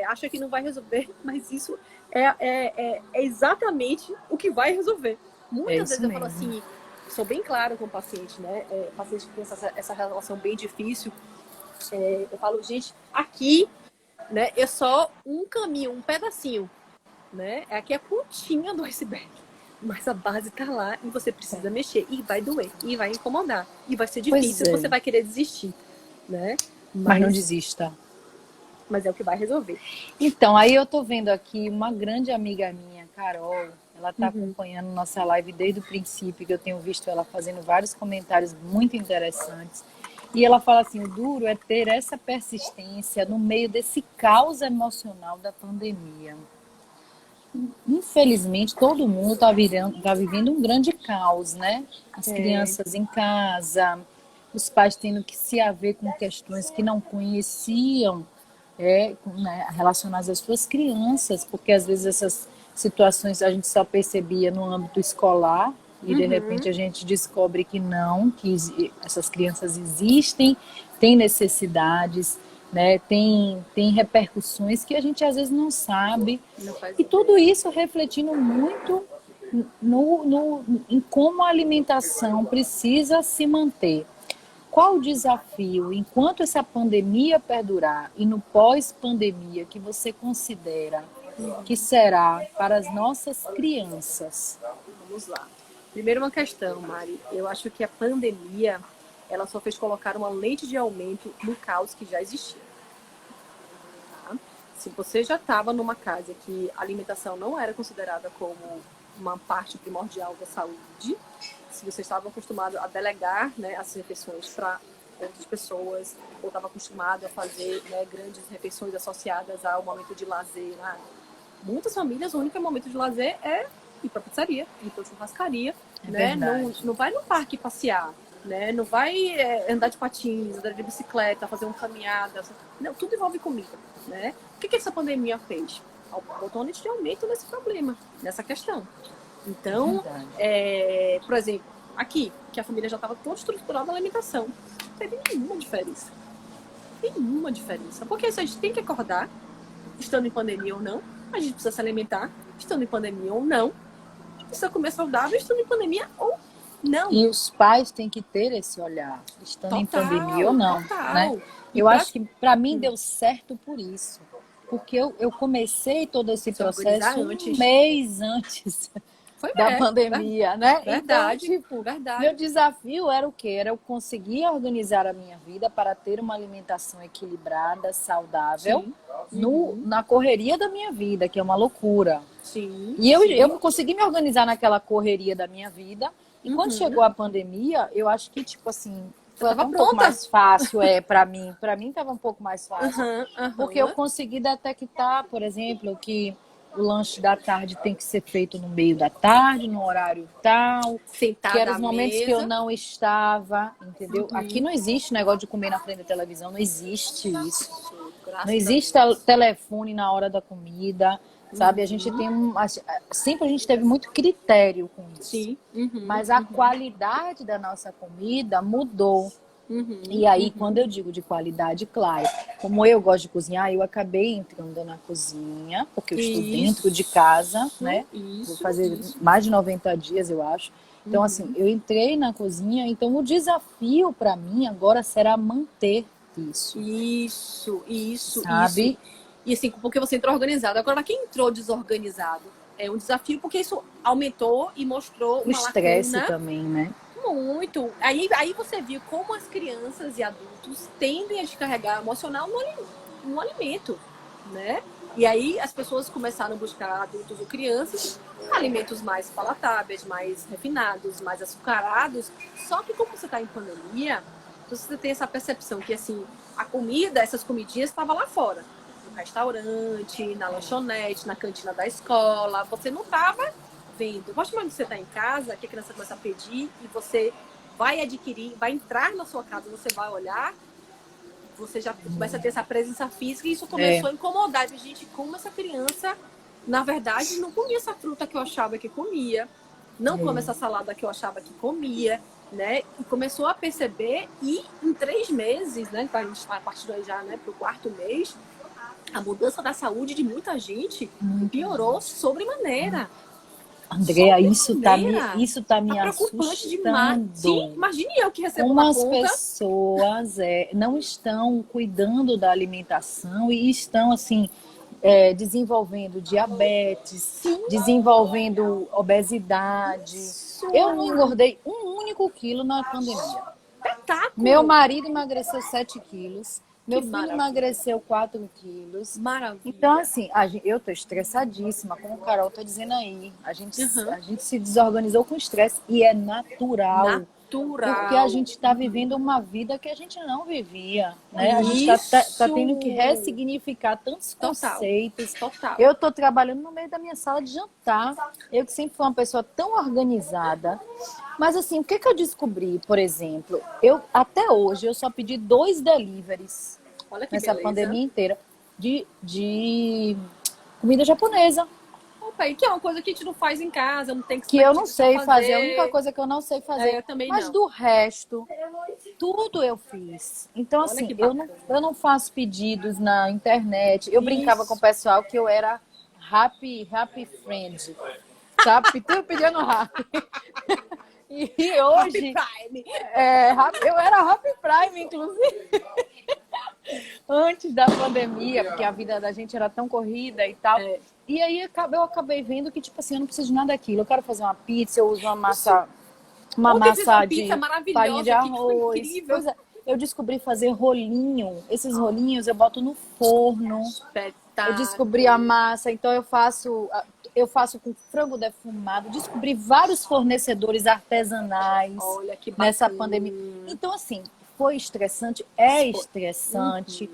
acha que não vai resolver, mas isso é exatamente o que vai resolver. Muitas vezes eu falo assim, sou bem clara com o paciente, né? O paciente que tem essa relação bem difícil. Eu falo, gente, aqui, né, é só um caminho, um pedacinho, né? Aqui é a pontinha do iceberg. Mas a base tá lá e você precisa mexer. E vai doer, e vai incomodar. E vai ser difícil, você vai querer desistir, né? Mas não desista. Mas é o que vai resolver. Então, aí eu tô vendo aqui uma grande amiga minha, Carol, ela tá acompanhando nossa live desde o princípio, que eu tenho visto ela fazendo vários comentários muito interessantes. E ela fala assim, o duro é ter essa persistência no meio desse caos emocional da pandemia. Infelizmente, todo mundo tá vivendo um grande caos, né? As crianças em casa, os pais tendo que se haver com questões que não conheciam, né, relacionadas às suas crianças, porque às vezes essas situações a gente só percebia no âmbito escolar e de repente a gente descobre que não, que essas crianças existem, têm necessidades, né, tem repercussões que a gente às vezes não sabe, e tudo isso refletindo muito em como a alimentação precisa se manter. Qual o desafio, enquanto essa pandemia perdurar e no pós-pandemia, que você considera que será para as nossas crianças? Vamos lá. Primeiro uma questão, Mari. Eu acho que a pandemia, ela só fez colocar uma lente de aumento no caos que já existia. Tá? Se você já estava numa casa que a alimentação não era considerada como uma parte primordial da saúde, se você estava acostumado a delegar, né, as refeições para outras pessoas, ou estava acostumado a fazer, né, grandes refeições associadas ao momento de lazer, Muitas famílias, o único momento de lazer é ir pra pizzaria, ir pra churrascaria, É né? Não, verdade. não vai no parque passear, né? Não vai andar de patins, andar de bicicleta, fazer uma caminhada. Não, tudo envolve comida, né? O que essa pandemia fez? Botou um de aumento nesse problema, nessa questão. É Então, verdade. por exemplo, aqui, que a família já estava toda estruturada na alimentação, não teve nenhuma diferença. Nenhuma diferença. Porque isso a gente tem que acordar, estando em pandemia ou não, a gente precisa se alimentar, estando em pandemia ou não, precisa comer saudável, estando em pandemia ou não. E os pais têm que ter esse olhar, estando em pandemia ou Total, não, né? total. E Eu pra acho que para mim deu certo por isso. Porque eu comecei todo esse se organizar processo um antes. mês antes Foi da pandemia, né? Então, verdade, tipo, meu verdade. desafio era o quê? Era eu conseguir organizar a minha vida para ter uma alimentação equilibrada, saudável, Sim. na correria da minha vida, que é uma loucura. Sim, E eu sim. consegui me organizar naquela correria da minha vida. E quando Uhum. chegou a pandemia, eu acho que, tipo assim, Você foi até tava um pouco pronta? mais fácil, para mim. Para mim estava um pouco mais fácil. Aham, Porque eu aham. consegui detectar, por exemplo, que o lanche da tarde tem que ser feito no meio da tarde, no horário tal, que eram Sentada os à momentos que eu mesa. não estava, entendeu? Aqui Uhum. não existe negócio de comer na frente da televisão, não existe isso. Não Graças a existe Deus. telefone na hora da comida, sabe? A gente Uhum. tem sempre a gente teve muito critério com isso. Sim. Uhum. Mas a Uhum. qualidade da nossa comida mudou. Uhum. E aí, quando Uhum. eu digo de qualidade, claro, como eu gosto de cozinhar, eu acabei entrando na cozinha, porque eu estou dentro de casa, né? Vou fazer Isso. mais de 90 dias, eu acho. Então, assim, Uhum. eu entrei na cozinha, então o desafio para mim agora será manter isso, Isso. sabe? E assim, porque você entrou organizado. Agora, quem entrou desorganizado é um desafio, porque isso aumentou e mostrou O uma estresse lacuna também, né? muito. Aí você viu como as crianças e adultos tendem a descarregar emocional no alimento, né? E aí as pessoas começaram a buscar, adultos ou crianças, alimentos mais palatáveis, mais refinados, mais açucarados. Só que como você está em pandemia, você tem essa percepção que assim, a comida, essas comidinhas estavam lá fora. No restaurante, na lanchonete, na cantina da escola. Você não estava vendo. A partir do momento que você está em casa, que a criança começa a pedir e você vai adquirir, vai entrar na sua casa, você vai olhar, você já começa a ter essa presença física e isso É, começou a incomodar. E, gente, como essa criança, na verdade, não comia essa fruta que eu achava que comia, não come essa salada que eu achava que comia, né? E começou a perceber e em 3 meses, né? A gente está partindo já, né, para o 4º mês, a mudança da saúde de muita gente muita piorou gente. sobremaneira. Andrea, Sobremaneira. isso tá Tá me preocupante demais. Sim, assustando. imagine eu que recebo Como uma as conta. pessoas não estão cuidando da alimentação e estão assim desenvolvendo diabetes, Sim, desenvolvendo obesidade. isso. Eu não engordei um único quilo na pandemia. Meu Espetáculo. marido emagreceu 7 quilos. Que Meu filho maravilha. emagreceu 4 quilos. Então, Maravilha. assim, eu tô estressadíssima, como o Carol tá dizendo aí. Uhum. A gente se desorganizou com estresse e é natural. Porque a Natural. gente está vivendo uma vida que a gente não vivia, né? A gente tá Isso. tendo que ressignificar tantos Total. conceitos. Total. Eu estou trabalhando no meio da minha sala de jantar. Eu que sempre fui uma pessoa tão organizada. Mas assim, o que que eu descobri, por exemplo? Eu até hoje eu só pedi 2 deliveries Olha que nessa beleza. pandemia inteira de comida japonesa. Opa, e que é uma coisa que a gente não faz em casa, não tem Que eu não expertise para sei fazer, a única fazer. coisa que eu não sei fazer. Eu também Mas não. do resto, tudo eu fiz. Então, Olha que assim, bacana. eu não faço pedidos na internet. Eu brincava com o Isso. pessoal que eu era happy friend. Sabe? Tudo pedindo happy. E Happy hoje, Prime. eu era happy prime, inclusive, antes da pandemia, porque a vida da gente era tão corrida e tal. É. E aí eu acabei vendo que, tipo assim, eu não preciso de nada daquilo. Eu quero fazer uma pizza, eu uso Isso. uma Ontem eu fiz uma massa pizza de farinha de maravilhosa aqui que foi arroz. incrível. Pois é, eu descobri fazer rolinho. Esses rolinhos eu boto no forno. Eu descobri a Espetáculo. massa, então eu faço com frango defumado. Descobri vários fornecedores artesanais Olha que nessa bacana. pandemia. Então, assim, foi estressante, é estressante,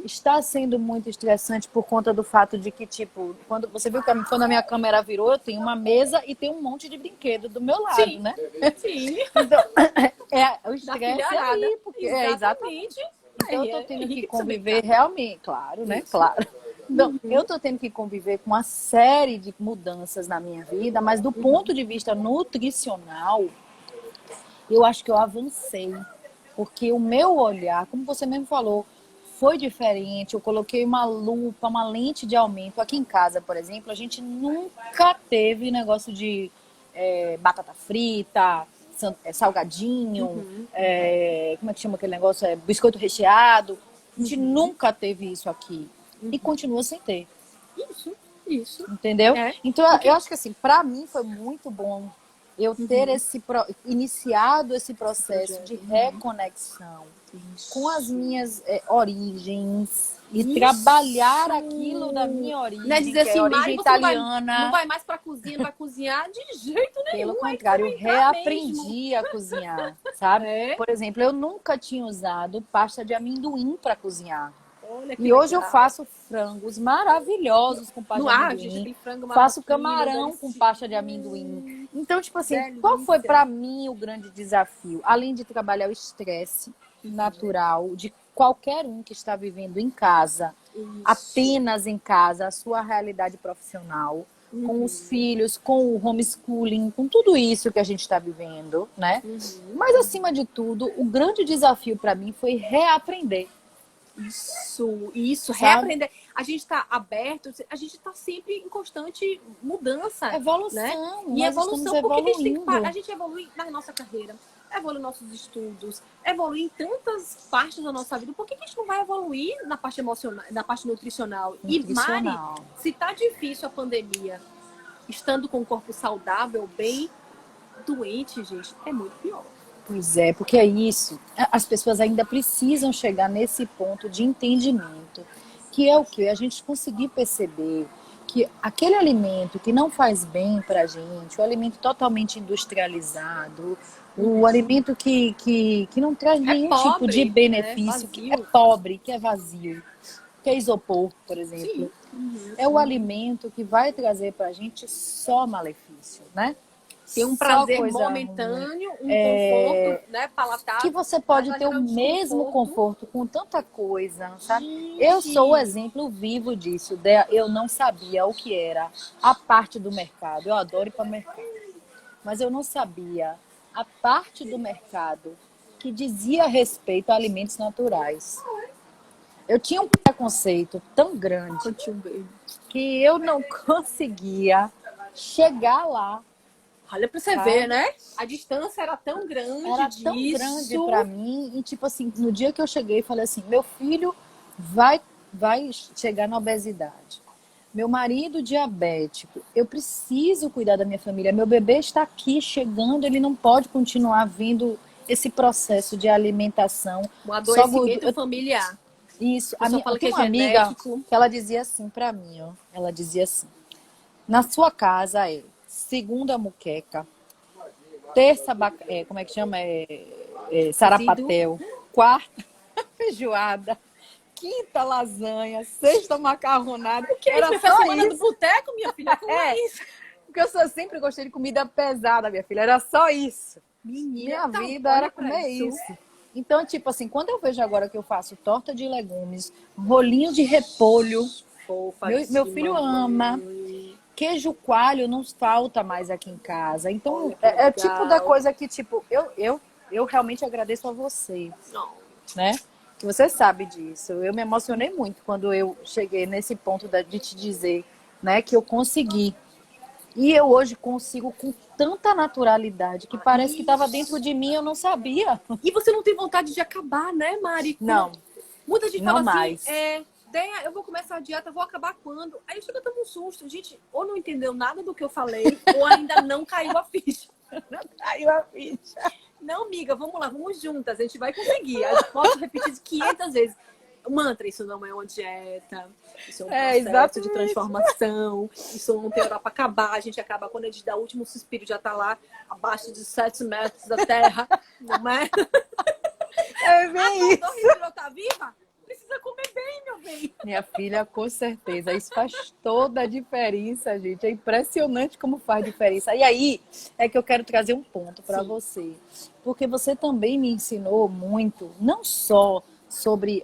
está sendo muito estressante por conta do fato de que, tipo, quando você viu que quando a minha câmera virou, eu tenho uma mesa e tem um monte de brinquedo do meu lado, Sim. né? Sim. Então, o Da estresse é filharada. aí, porque exatamente. Então, eu tô tendo que conviver enriquecimento. realmente, claro, né? Claro. Então, eu tô tendo que conviver com uma série de mudanças na minha vida, mas do ponto de vista nutricional, eu acho que eu avancei. Porque o meu olhar, como você mesmo falou, foi diferente. Eu coloquei uma lupa, uma lente de aumento. Aqui em casa, por exemplo, a gente nunca teve negócio de batata frita, salgadinho, como é que chama aquele negócio? Biscoito recheado. A gente nunca teve isso aqui. E continua sem ter. Isso. Entendeu? É. Então, eu acho que assim, para mim foi muito bom eu ter iniciado esse processo de reconexão com as minhas origens e trabalhar aquilo da minha origem, Não é dizer que é assim, a Mari, origem você italiana. não vai mais pra cozinha, não vai cozinhar de jeito nenhum. Pelo contrário, eu reaprendi mesmo. a cozinhar, sabe? É? Por exemplo, eu nunca tinha usado pasta de amendoim para cozinhar. Olha que E hoje eu legal. faço frangos maravilhosos com pasta No de ar, amendoim. gente, aquele frango Faço marroquino, camarão com pasta de amendoim. Então, tipo assim, qual foi delícia. para mim o grande desafio? Além de trabalhar o estresse natural de qualquer um que está vivendo em casa, apenas em casa, a sua realidade profissional, com os filhos, com o homeschooling, com tudo isso que a gente está vivendo, né? Mas, acima de tudo, o grande desafio para mim foi reaprender. Isso, Sabe? reaprender. A gente está aberto, a gente está sempre em constante mudança. Evolução, né? nós E evolução, estamos porque evoluindo. a gente evolui na nossa carreira, evolui nossos estudos, evolui em tantas partes da nossa vida. Por que a gente não vai evoluir na parte emocional, na parte nutricional? E Mari, se tá difícil a pandemia, estando com o corpo saudável, bem doente, gente, é muito pior. Pois é, porque é isso. As pessoas ainda precisam chegar nesse ponto de entendimento, que é o que? A gente conseguir perceber que aquele alimento que não faz bem pra gente, o alimento totalmente industrializado, o alimento que não traz nenhum tipo de benefício, que é pobre, que é vazio, que é isopor, por exemplo, é o alimento que vai trazer pra gente só malefício, né? Tem um prazer momentâneo, um conforto, né, palatável. Que você pode ter o mesmo conforto com tanta coisa, sabe? Eu sou o exemplo vivo disso. Eu não sabia o que era a parte do mercado. Eu adoro ir para o mercado. Mas eu não sabia a parte do mercado que dizia respeito a alimentos naturais. Eu tinha um preconceito tão grande que eu não conseguia chegar lá. Olha pra você ver, né? A distância era tão grande tão grande pra mim. E tipo assim, no dia que eu cheguei, falei assim, meu filho vai chegar na obesidade. Meu marido diabético. Eu preciso cuidar da minha família. Meu bebê está aqui chegando, ele não pode continuar vendo esse processo de alimentação. Um adoecimento familiar. Isso. Eu tenho uma amiga que ela dizia assim pra mim, ó. Ela dizia assim, na sua casa segunda muqueca, terça, como é que chama? Sarapatel. Quarta, feijoada. Quinta, lasanha. Sexta, macarronada. Era só semana do boteco, minha filha? Como é isso? Porque eu sempre gostei de comida pesada, minha filha. Era só isso. Minha vida era comer isso. Então, tipo assim, quando eu vejo agora que eu faço torta de legumes, rolinho de repolho, meu filho ama. Queijo coalho não falta mais aqui em casa. Então, é o tipo da coisa que, tipo, eu realmente agradeço a você, né? Que você sabe disso. Eu me emocionei muito quando eu cheguei nesse ponto de te dizer, né, que eu consegui. E eu hoje consigo com tanta naturalidade que parece que estava dentro de mim, eu não sabia. E você não tem vontade de acabar, né, Mari? Não. Muita gente não fala mais. assim, Deia, eu vou começar a dieta, vou acabar quando? Aí chega tamo um susto. Gente, ou não entendeu nada do que eu falei, ou ainda não caiu a ficha. Não caiu a ficha. Não, amiga, vamos lá, vamos juntas, a gente vai conseguir. Eu posso repetir isso 500 vezes. Mantra, isso não é uma dieta, isso é um processo de transformação, isso não tem hora para acabar, a gente acaba quando a gente dá o último suspiro, já tá lá abaixo de 7 metros da terra, não é? É bem isso. A tá viva? Precisa comer bem, meu bem. Minha filha, com certeza. Isso faz toda a diferença, gente. É impressionante como faz diferença. E aí é que eu quero trazer um ponto para você. Porque você também me ensinou muito, não só sobre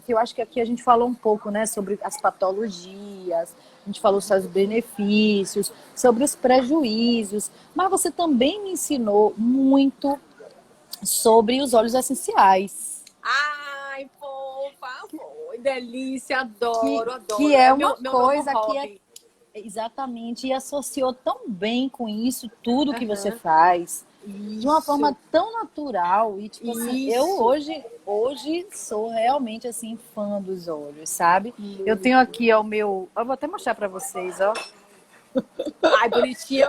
que eu acho que aqui a gente falou um pouco, né, sobre as patologias, a gente falou sobre os benefícios, sobre os prejuízos, mas você também me ensinou muito sobre os óleos essenciais. Ai, fofa, foi delícia, adoro, adoro. Que é uma meu coisa novo que hobby. exatamente, e associou tão bem com isso, tudo que você faz, de uma forma tão natural. E tipo assim, eu hoje sou realmente assim fã dos óleos, sabe? Eu tenho aqui ó, o meu, eu vou até mostrar para vocês, ó. Ai, bonitinho.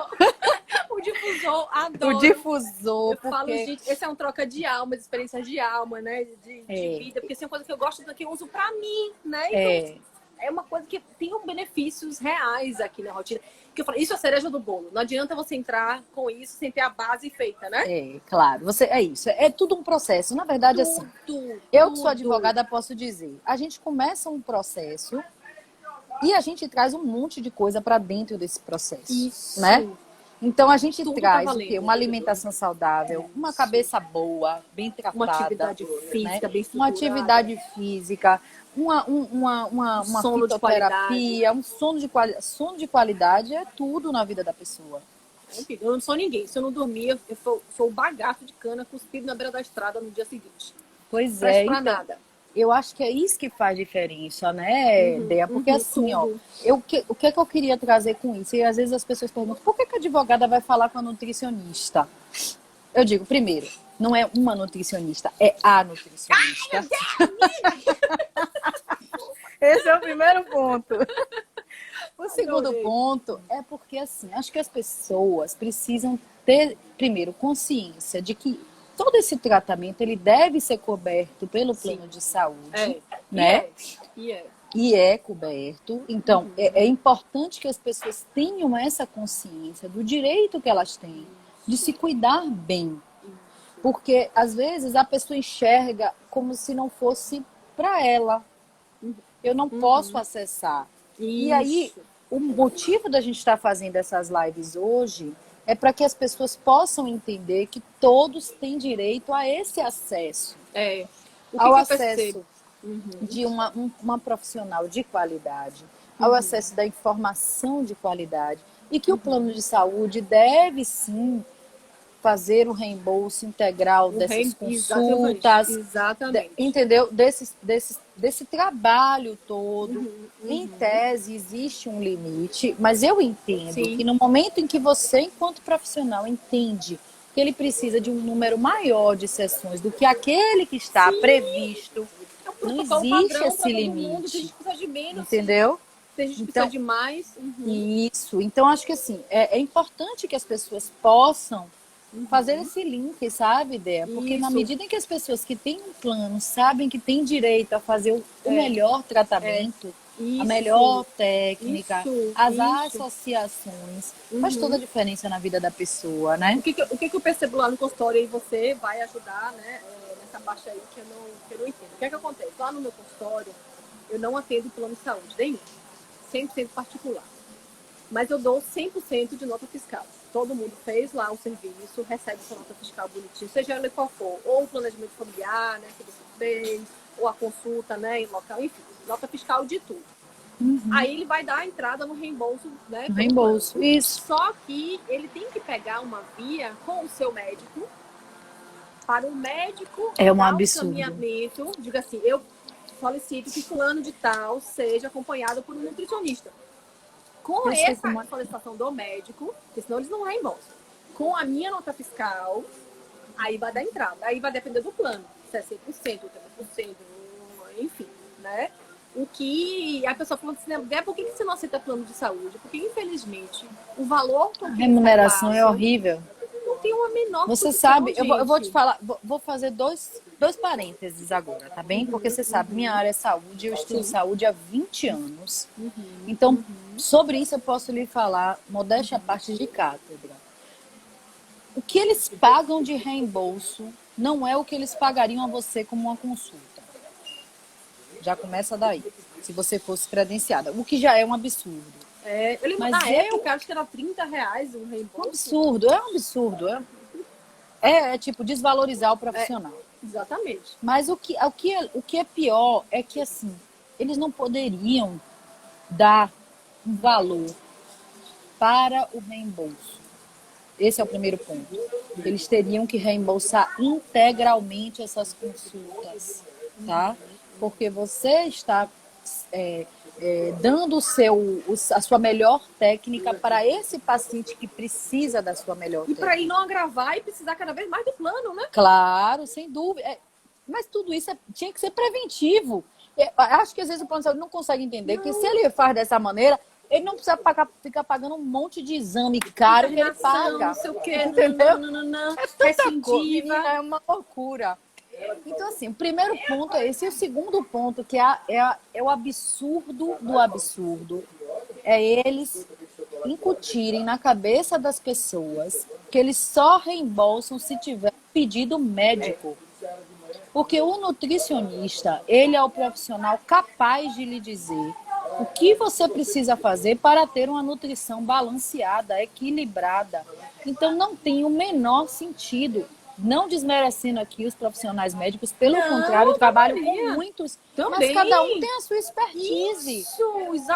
O difusor, adoro. O difusor, eu falo, gente, esse é um troca de alma, de experiência de alma, né? De vida, porque isso é uma coisa que eu gosto, que eu uso pra mim, né? Então, é uma coisa que tem benefícios reais aqui na rotina. Que eu falo, isso é a cereja do bolo. Não adianta você entrar com isso sem ter a base feita, né? É, claro. Você, é isso. É tudo um processo. Na verdade, assim, eu que sou advogada posso dizer, a gente começa um processo e a gente traz um monte de coisa para dentro desse processo, isso, né? Então a gente tudo traz tá o quê? Uma alimentação saudável, uma cabeça boa, bem tratada, uma atividade física, né? bem Uma atividade física, uma sono fitoterapia, um sono de qualidade. Sono de qualidade é tudo na vida da pessoa. Eu não sou ninguém. Se eu não dormir, eu sou o bagaço de cana cuspido na beira da estrada no dia seguinte. Pois não é, pra nada. Eu acho que é isso que faz diferença, né, Dea? Porque assim, tudo. Ó, o que é que eu queria trazer com isso? E às vezes as pessoas perguntam, por que a advogada vai falar com a nutricionista? Eu digo, primeiro, não é uma nutricionista, é a nutricionista. Ai, esse é o primeiro ponto. O segundo ponto é porque, assim, acho que as pessoas precisam ter, primeiro, consciência de que todo esse tratamento ele deve ser coberto pelo plano de saúde, né? E é coberto. Então, é importante que as pessoas tenham essa consciência do direito que elas têm de se cuidar bem. Porque, às vezes, a pessoa enxerga como se não fosse para ela. Eu não posso acessar. E aí, o motivo da gente estar fazendo essas lives hoje é para que as pessoas possam entender que todos têm direito a esse acesso. Ao acesso de uma profissional de qualidade, ao acesso da informação de qualidade. E que o plano de saúde deve, sim, fazer o reembolso integral dessas consultas. Exatamente. Entendeu? Desse trabalho todo. Em tese, existe um limite, mas eu entendo que no momento em que você, enquanto profissional, entende que ele precisa de um número maior de sessões do que aquele que está previsto, não existe esse limite. Se a gente precisa de menos, entendeu? Se a gente precisa de mais. Isso. Então, acho que assim, é importante que as pessoas possam fazer esse link, sabe, Dea? Porque na medida em que as pessoas que têm um plano sabem que têm direito a fazer o melhor tratamento, a melhor técnica, as associações, faz toda a diferença na vida da pessoa, né? O que eu percebo lá no consultório e você vai ajudar, né, nessa parte aí que eu não entendo. O que é que acontece? Lá no meu consultório, eu não atendo plano de saúde nenhum, 100% particular. Mas eu dou 100% de nota fiscal. Todo mundo fez lá o serviço, recebe sua nota fiscal bonitinho, seja ele qual for, ou o planejamento familiar, né, que você fez, ou a consulta, né, em local, enfim, nota fiscal de tudo. Aí ele vai dar a entrada no reembolso, né? No reembolso, isso. Só que ele tem que pegar uma via com o seu médico, para o médico dar um encaminhamento, diga assim, eu solicito que fulano de tal seja acompanhado por um nutricionista. Com essa solicitação do médico, porque senão eles não reembolsam. Com a minha nota fiscal, aí vai dar entrada. Aí vai depender do plano. 60%, 80%, enfim, né? O que a pessoa falou assim, por que você não aceita plano de saúde? Porque, infelizmente, o valor... A remuneração é horrível. Não tem uma menor Você condição, sabe, eu vou te falar, vou fazer dois parênteses agora, tá bem? Porque você sabe, minha área é saúde, eu estudo saúde há 20 anos. Então, sobre isso eu posso lhe falar, modéstia à parte de cátedra. O que eles pagam de reembolso não é o que eles pagariam a você como uma consulta. Já começa daí, se você fosse credenciada, o que já é um absurdo. Eu lembro, na época, acho que era R$ 30 um reembolso. É um absurdo. É tipo desvalorizar o profissional. Exatamente. Mas o que é pior é que, assim, eles não poderiam dar um valor para o reembolso. Esse é o primeiro ponto. Eles teriam que reembolsar integralmente essas consultas, tá? Porque você está dando a sua melhor técnica para esse paciente que precisa da sua melhor técnica. E para ele não agravar e precisar cada vez mais do plano, né? Claro, sem dúvida. Mas tudo isso tinha que ser preventivo. Acho que às vezes o plano de saúde não consegue entender que se ele faz dessa maneira, ele não precisa ficar pagando um monte de exame caro que ele paga. Não sei o quê. Entendeu? Não. É tanta coisa, é uma loucura. Então, assim, o primeiro ponto é esse. E o segundo ponto, que é o absurdo do absurdo, é eles incutirem na cabeça das pessoas que eles só reembolsam se tiver pedido médico. Porque o nutricionista, ele é o profissional capaz de lhe dizer o que você precisa fazer para ter uma nutrição balanceada, equilibrada. Então, não tem o menor sentido. Não desmerecendo aqui os profissionais médicos, pelo contrário, eu trabalho com muitos, mas cada um tem a sua expertise. Isso,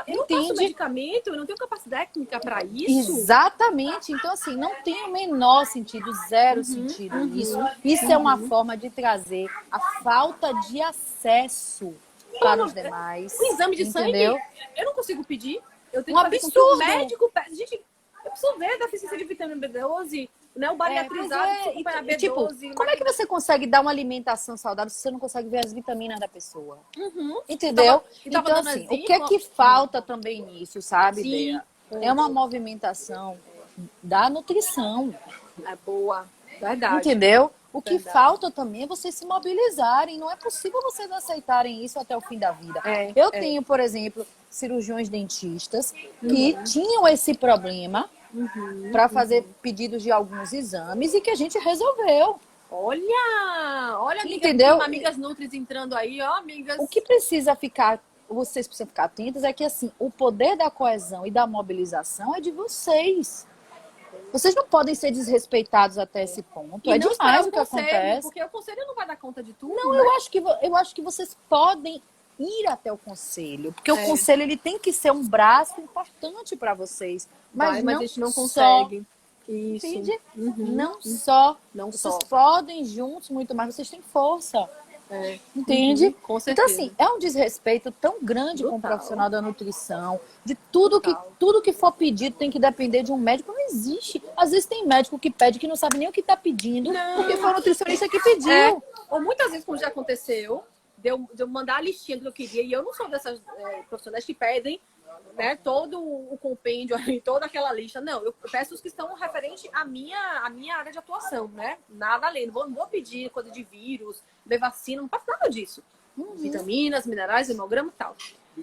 eu não faço medicamento, eu não tenho capacidade técnica para isso. Exatamente, então assim, não tem o menor sentido, zero sentido isso. Isso é uma forma de trazer a falta de acesso para os demais. O exame de sangue, eu não consigo pedir. Eu tenho um que fazer absurdo. Com que o médico pede. Gente, eu preciso ver a deficiência de vitamina B12, né? O bariatrizado, B12. Tipo, como é que você consegue dar uma alimentação saudável se você não consegue ver as vitaminas da pessoa? Entendeu? Então, assim, o que é que falta também nisso, sabe, Bea? É uma movimentação da nutrição. É boa, verdade. Entendeu? O que falta também é vocês se mobilizarem. Não é possível vocês aceitarem isso até o fim da vida. Eu tenho, por exemplo, cirurgiões dentistas que tinham esse problema para fazer pedidos de alguns exames e que a gente resolveu. Olha, entendeu? Amigas Nutris entrando aí, ó, amigas. O que vocês precisam ficar atentos é que, assim, o poder da coesão e da mobilização é de vocês. Vocês não podem ser desrespeitados até esse ponto. E é não demais o que conselho, acontece. Porque o conselho não vai dar conta de tudo. Não, né? eu acho que vocês podem ir até o conselho. Porque o conselho ele tem que ser um braço importante para vocês. Mas a gente não consegue. Isso. Entende? Vocês podem juntos muito mais. Vocês têm força. Entende? Com certeza. Então, assim, é um desrespeito tão grande com o profissional da nutrição, de tudo que for pedido tem que depender de um médico. Não existe. Às vezes tem médico que pede que não sabe nem o que está pedindo, porque foi o nutricionista que pediu. Ou muitas vezes, como já aconteceu, de eu mandar a listinha do que eu queria, e eu não sou dessas profissionais que pedem, né, todo o compêndio, toda aquela lista. Não, eu peço os que estão referentes à minha área de atuação, né? Nada além. Não vou pedir coisa de vírus, de vacina, não faço nada disso. Vitaminas, minerais, hemograma e tal.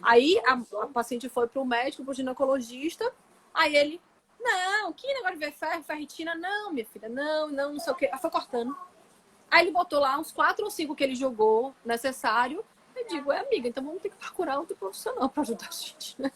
Aí a paciente foi pro médico, pro ginecologista, aí ele, não, que negócio de ver ferro, ferritina, não, minha filha, não sei o quê. Aí foi cortando. Aí ele botou lá uns 4 ou 5 que ele jogou necessário. Eu digo, amiga, então vamos ter que procurar outro profissional para ajudar a gente, né?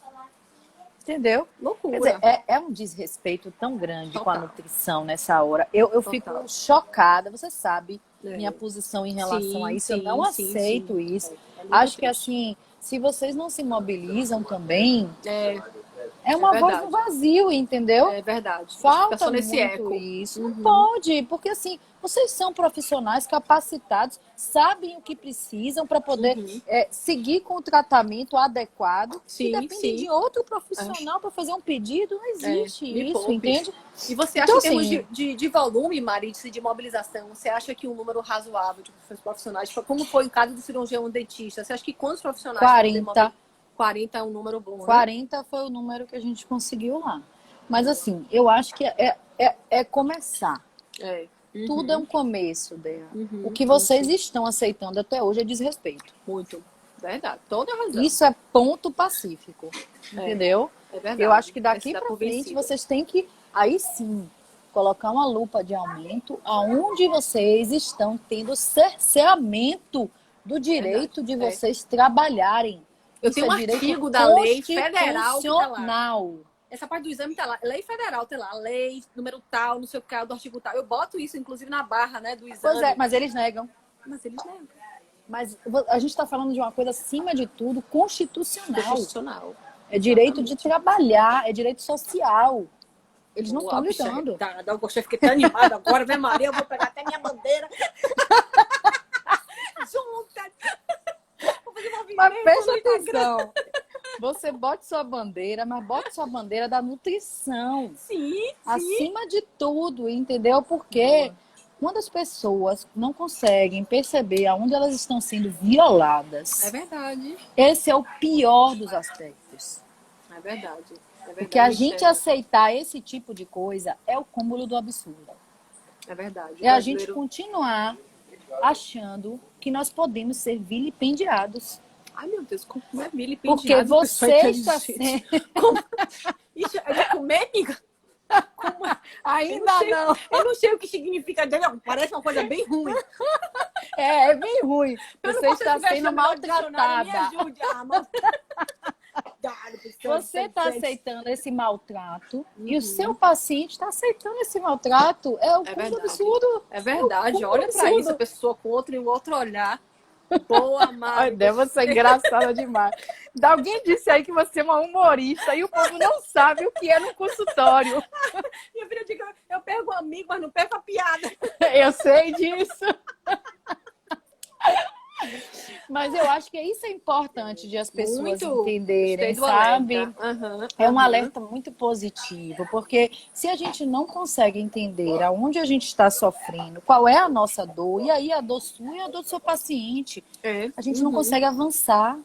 Entendeu? Loucura. Quer dizer, é um desrespeito tão grande com a nutrição nessa hora. Eu fico chocada. Você sabe minha posição em relação a isso. Eu não aceito isso. Acho que, assim, se vocês não se mobilizam também, é uma voz no vazio, entendeu? É verdade. Falta nesse eco. Isso. Não pode, porque, assim, vocês são profissionais capacitados, sabem o que precisam para poder seguir com o tratamento adequado. Se depende de outro profissional para fazer um pedido, não existe isso, entende? E você acha, então, em termos de volume, Mari, de mobilização, você acha que um número razoável de profissionais, como foi em caso do cirurgião dentista, você acha que quantos profissionais... 40 é um número bom, né? 40 foi o número que a gente conseguiu lá. Mas, assim, eu acho que é começar. Tudo é um começo, Bea. O que vocês estão aceitando até hoje é desrespeito. Muito. Verdade. Toda razão. Isso é ponto pacífico. Entendeu? É verdade. Eu acho que daqui pra frente vocês têm que, aí sim, colocar uma lupa de aumento aonde vocês estão tendo cerceamento do direito de vocês trabalharem. Eu Isso tenho um é direito artigo da lei federal que tá lá. constitucional. Essa parte do exame tá lá. Lei federal tem lá. Lei, número tal, não sei o que, do artigo tal. Eu boto isso, inclusive, na barra, né, do exame. Pois é, mas eles negam. Mas eles negam. Mas a gente está falando de uma coisa, acima de tudo, constitucional. Constitucional. É direito de trabalhar, é direito social. Eles não Boa, estão bicha, lidando. Tá, eu gostei, fiquei tão animada agora, né, Maria? Eu vou pegar até minha bandeira. Junta. Vou fazer uma Mas vingança presta no Instagram. atenção. Você bote sua bandeira, mas bote sua bandeira da nutrição. Sim. Acima de tudo, entendeu? Porque quando as pessoas não conseguem perceber aonde elas estão sendo violadas, É verdade. esse é o pior dos aspectos. É verdade. Porque a gente aceitar esse tipo de coisa é o cúmulo do absurdo. É verdade. É a gente continuar achando que nós podemos ser vilipendiados. Ai, meu Deus, como é vilipendiado? Porque você está sendo... Isso é de comer, amiga? Como é? Ainda não. Eu não sei o que significa. Parece uma coisa bem ruim. É bem ruim. Você está sendo maltratada. Me ajude. Você está aceitando esse maltrato e o seu paciente está aceitando esse maltrato. É o cúmulo absurdo. É verdade. Olha para isso, a pessoa com outro e o outro olhar. Boa, Mari. Deve ser engraçada demais. Alguém disse aí que você é uma humorista e o povo não sabe o que é no consultório. Minha filha, eu pego um amigo, mas não pego a piada. Eu sei disso. Mas eu acho que isso é importante de as pessoas entenderem, sabe? É um alerta muito positivo, porque se a gente não consegue entender aonde a gente está sofrendo, qual é a nossa dor, e aí a dor sua e a dor do seu paciente, a gente não consegue avançar.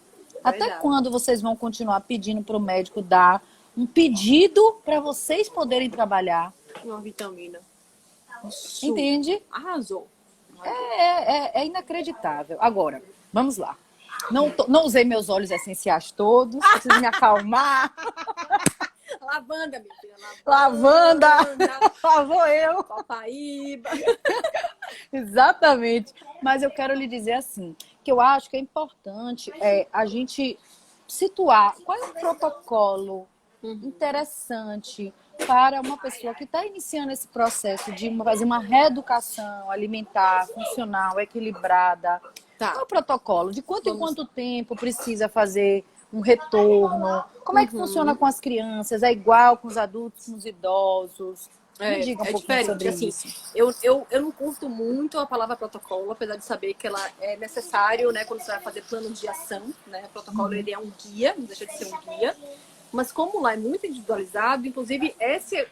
Até quando vocês vão continuar pedindo para o médico dar um pedido para vocês poderem trabalhar? Uma vitamina. Entende? Arrasou. É inacreditável. Agora, vamos lá. Não usei meus óleos essenciais todos, preciso me acalmar. Lavanda, minha filha. Lavanda. Lá vou eu. Copaíba. Exatamente. Mas eu quero lhe dizer assim, que eu acho que é importante a gente situar qual é o protocolo interessante para uma pessoa que está iniciando esse processo de fazer uma reeducação alimentar, funcional, equilibrada. Qual é o protocolo? De quanto em quanto tempo precisa fazer um retorno? Como é que funciona com as crianças? É igual com os adultos, com os idosos? Me diga um pouquinho sobre isso. Eu não curto muito a palavra protocolo, apesar de saber que ela é necessário, né, quando você vai fazer plano de ação, né? O protocolo ele é um guia, não deixa de ser um guia. Mas como lá é muito individualizado, inclusive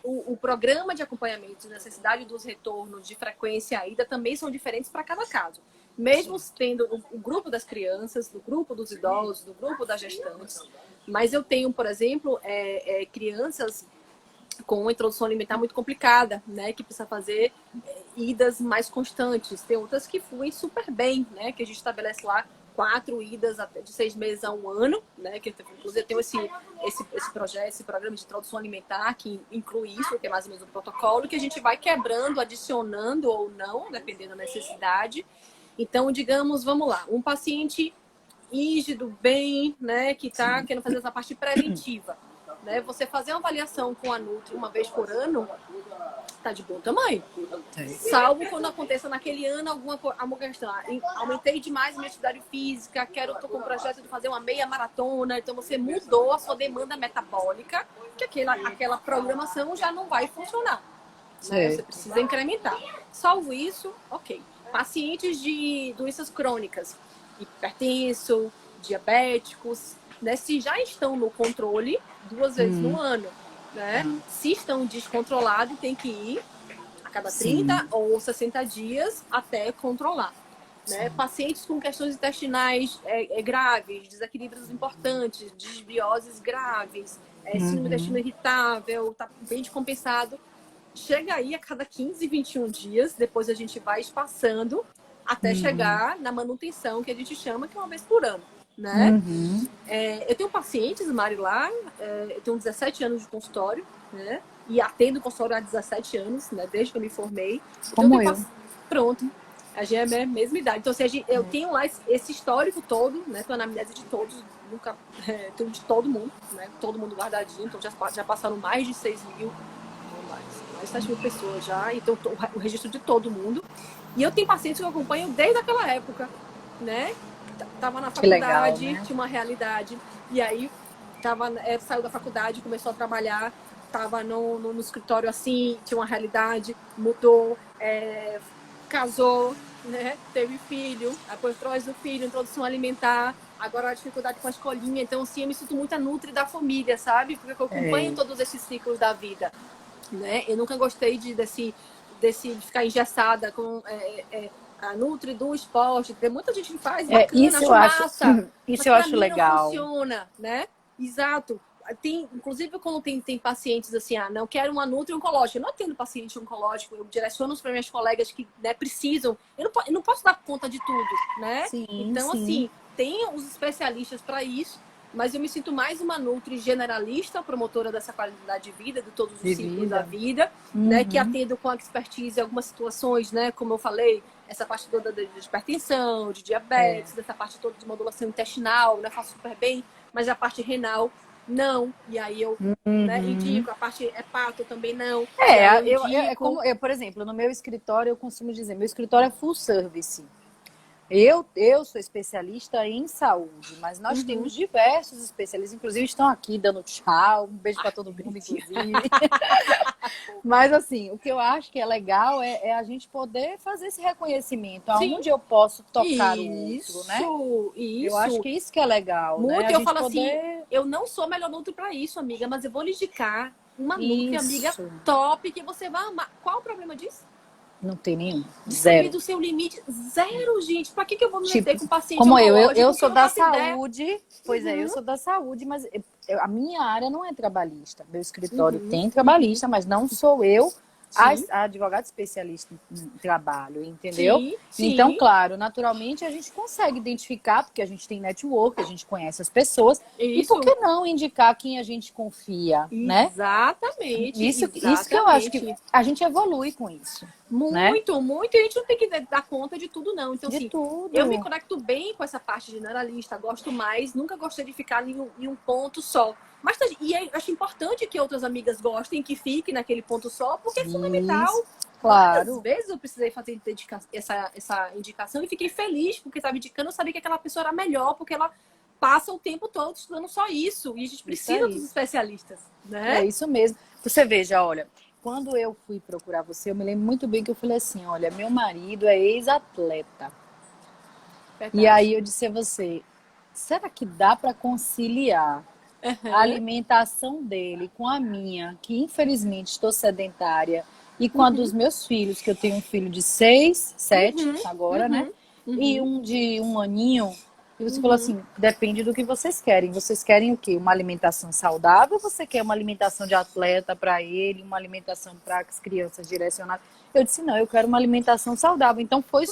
o programa de acompanhamento de necessidade dos retornos de frequência e ida também são diferentes para cada caso. Mesmo tendo o grupo das crianças, do grupo dos idosos, do grupo das gestantes. Mas eu tenho, por exemplo, crianças com uma introdução alimentar muito complicada, né? Que precisa fazer idas mais constantes. Tem outras que fluem super bem, né? Que a gente estabelece lá 4 idas até de 6 meses a 1 ano, né? Que inclusive tem esse projeto, esse programa de introdução alimentar que inclui isso, que é mais ou menos um protocolo, que a gente vai quebrando, adicionando ou não, dependendo da necessidade. Então, digamos, vamos lá, um paciente rígido, bem, né? Que está querendo fazer essa parte preventiva, né? Você fazer uma avaliação com a Nutri uma vez por ano tá de bom tamanho. Salvo quando aconteça naquele ano alguma questão. Aumentei demais a minha atividade física, tô com um projeto de fazer uma meia maratona, então você mudou a sua demanda metabólica, que aquela programação já não vai funcionar. Né? Você precisa incrementar. Salvo isso, ok. Pacientes de doenças crônicas, hipertenso, diabéticos, né? Se já estão no controle 2 vezes no ano, né? Se estão descontrolados, tem que ir a cada 30 ou 60 dias até controlar. Né? Pacientes com questões intestinais graves, desequilíbrios importantes, desbioses graves, síndrome do intestino irritável, tá bem descompensado. Chega aí a cada 15, 21 dias, depois a gente vai espaçando até chegar na manutenção, que a gente chama, que é uma vez por ano. Né? Eu tenho pacientes, Mari, lá, eu tenho 17 anos de consultório, né? e atendo consultório há 17 anos, né? Desde que eu me formei. Então, Como eu. Pronto. A gente é a mesma idade. Então, assim, eu tenho lá esse histórico todo, né? Tenho a anamnese de todos, nunca tenho de todo mundo, né? Todo mundo guardadinho. Então, já passaram mais de 6 mil, mais de 7 mil pessoas já. Então, o registro de todo mundo. E eu tenho pacientes que eu acompanho desde aquela época, né? Tava na faculdade, legal, né? tinha uma realidade. E aí, saiu da faculdade, começou a trabalhar, tava no escritório assim, tinha uma realidade, mudou, casou, né? Teve filho, depois trouxe o filho, introdução alimentar, agora a dificuldade com a escolinha. Então, assim, eu me sinto muito a nutri da família, sabe? Porque eu acompanho todos esses ciclos da vida, né? Eu nunca gostei de ficar engessada com a nutri do esporte. Tem muita gente que faz bacana, acho massa, isso mas eu pra acho mim legal. não funciona, né? Exato. Inclusive, quando tem pacientes assim, não quero uma nutri oncológica. Eu não atendo paciente oncológico, eu direciono para minhas colegas que, né, precisam. Eu não posso dar conta de tudo, né? Sim, então, sim. assim, tem os especialistas para isso, mas eu me sinto mais uma nutri generalista, promotora dessa qualidade de vida, de todos os ciclos da vida, né? Que atendo com expertise em algumas situações, né? Como eu falei, essa parte toda de hipertensão, de diabetes, dessa parte toda de modulação intestinal, né? Faço super bem, mas a parte renal, não. E aí eu né, indico, a parte hepato também não. Como eu, por exemplo, no meu escritório, eu costumo dizer, meu escritório é full service. Eu sou especialista em saúde, mas nós temos diversos especialistas, inclusive estão aqui dando tchau, um beijo para todo mundo, inclusive. Mas assim, o que eu acho que é legal é a gente poder fazer esse reconhecimento, aonde eu posso tocar o outro, né? Isso. Eu acho que isso que é legal, muito, né? eu falo assim, eu não sou a melhor nutri para isso, amiga, mas eu vou lhe indicar uma nutri, amiga, top, que você vai amar. Qual o problema disso? Não tem nenhum. Saber do seu limite. Zero, gente. Pra que eu vou me meter com paciente como oncológico? eu sou da saúde, pois é, eu sou da saúde, mas a minha área não é trabalhista. Meu escritório tem trabalhista, mas não sou eu a advogada especialista em trabalho, entendeu? Sim. Então, claro, naturalmente a gente consegue identificar, porque a gente tem network, a gente conhece as pessoas, e por que não indicar quem a gente confia, né? Exatamente. Isso que eu acho que a gente evolui com isso. Muito, né? muito. E a gente não tem que dar conta de tudo, não. Então, De assim, tudo. eu me conecto bem com essa parte generalista, gosto mais, nunca gostei de ficar em um ponto só. Mas eu acho importante que outras amigas gostem, que fiquem naquele ponto só, porque é fundamental. Claro. Às vezes eu precisei fazer essa indicação e fiquei feliz, porque estava indicando, eu sabia que aquela pessoa era melhor, porque ela passa o tempo todo estudando só isso. E a gente precisa dos especialistas, né? É isso mesmo. Você veja, olha, quando eu fui procurar você, eu me lembro muito bem que eu falei assim, olha, meu marido é ex-atleta. E aí eu disse a você, será que dá para conciliar a alimentação dele com a minha, que infelizmente estou sedentária, e com a dos meus filhos, que eu tenho um filho de 6, 7 agora, né? E um de 1 aninho. E você falou assim, depende do que vocês querem. Vocês querem o quê? Uma alimentação saudável ou você quer uma alimentação de atleta para ele, uma alimentação para as crianças direcionadas? Eu disse, não, eu quero uma alimentação saudável. Então foi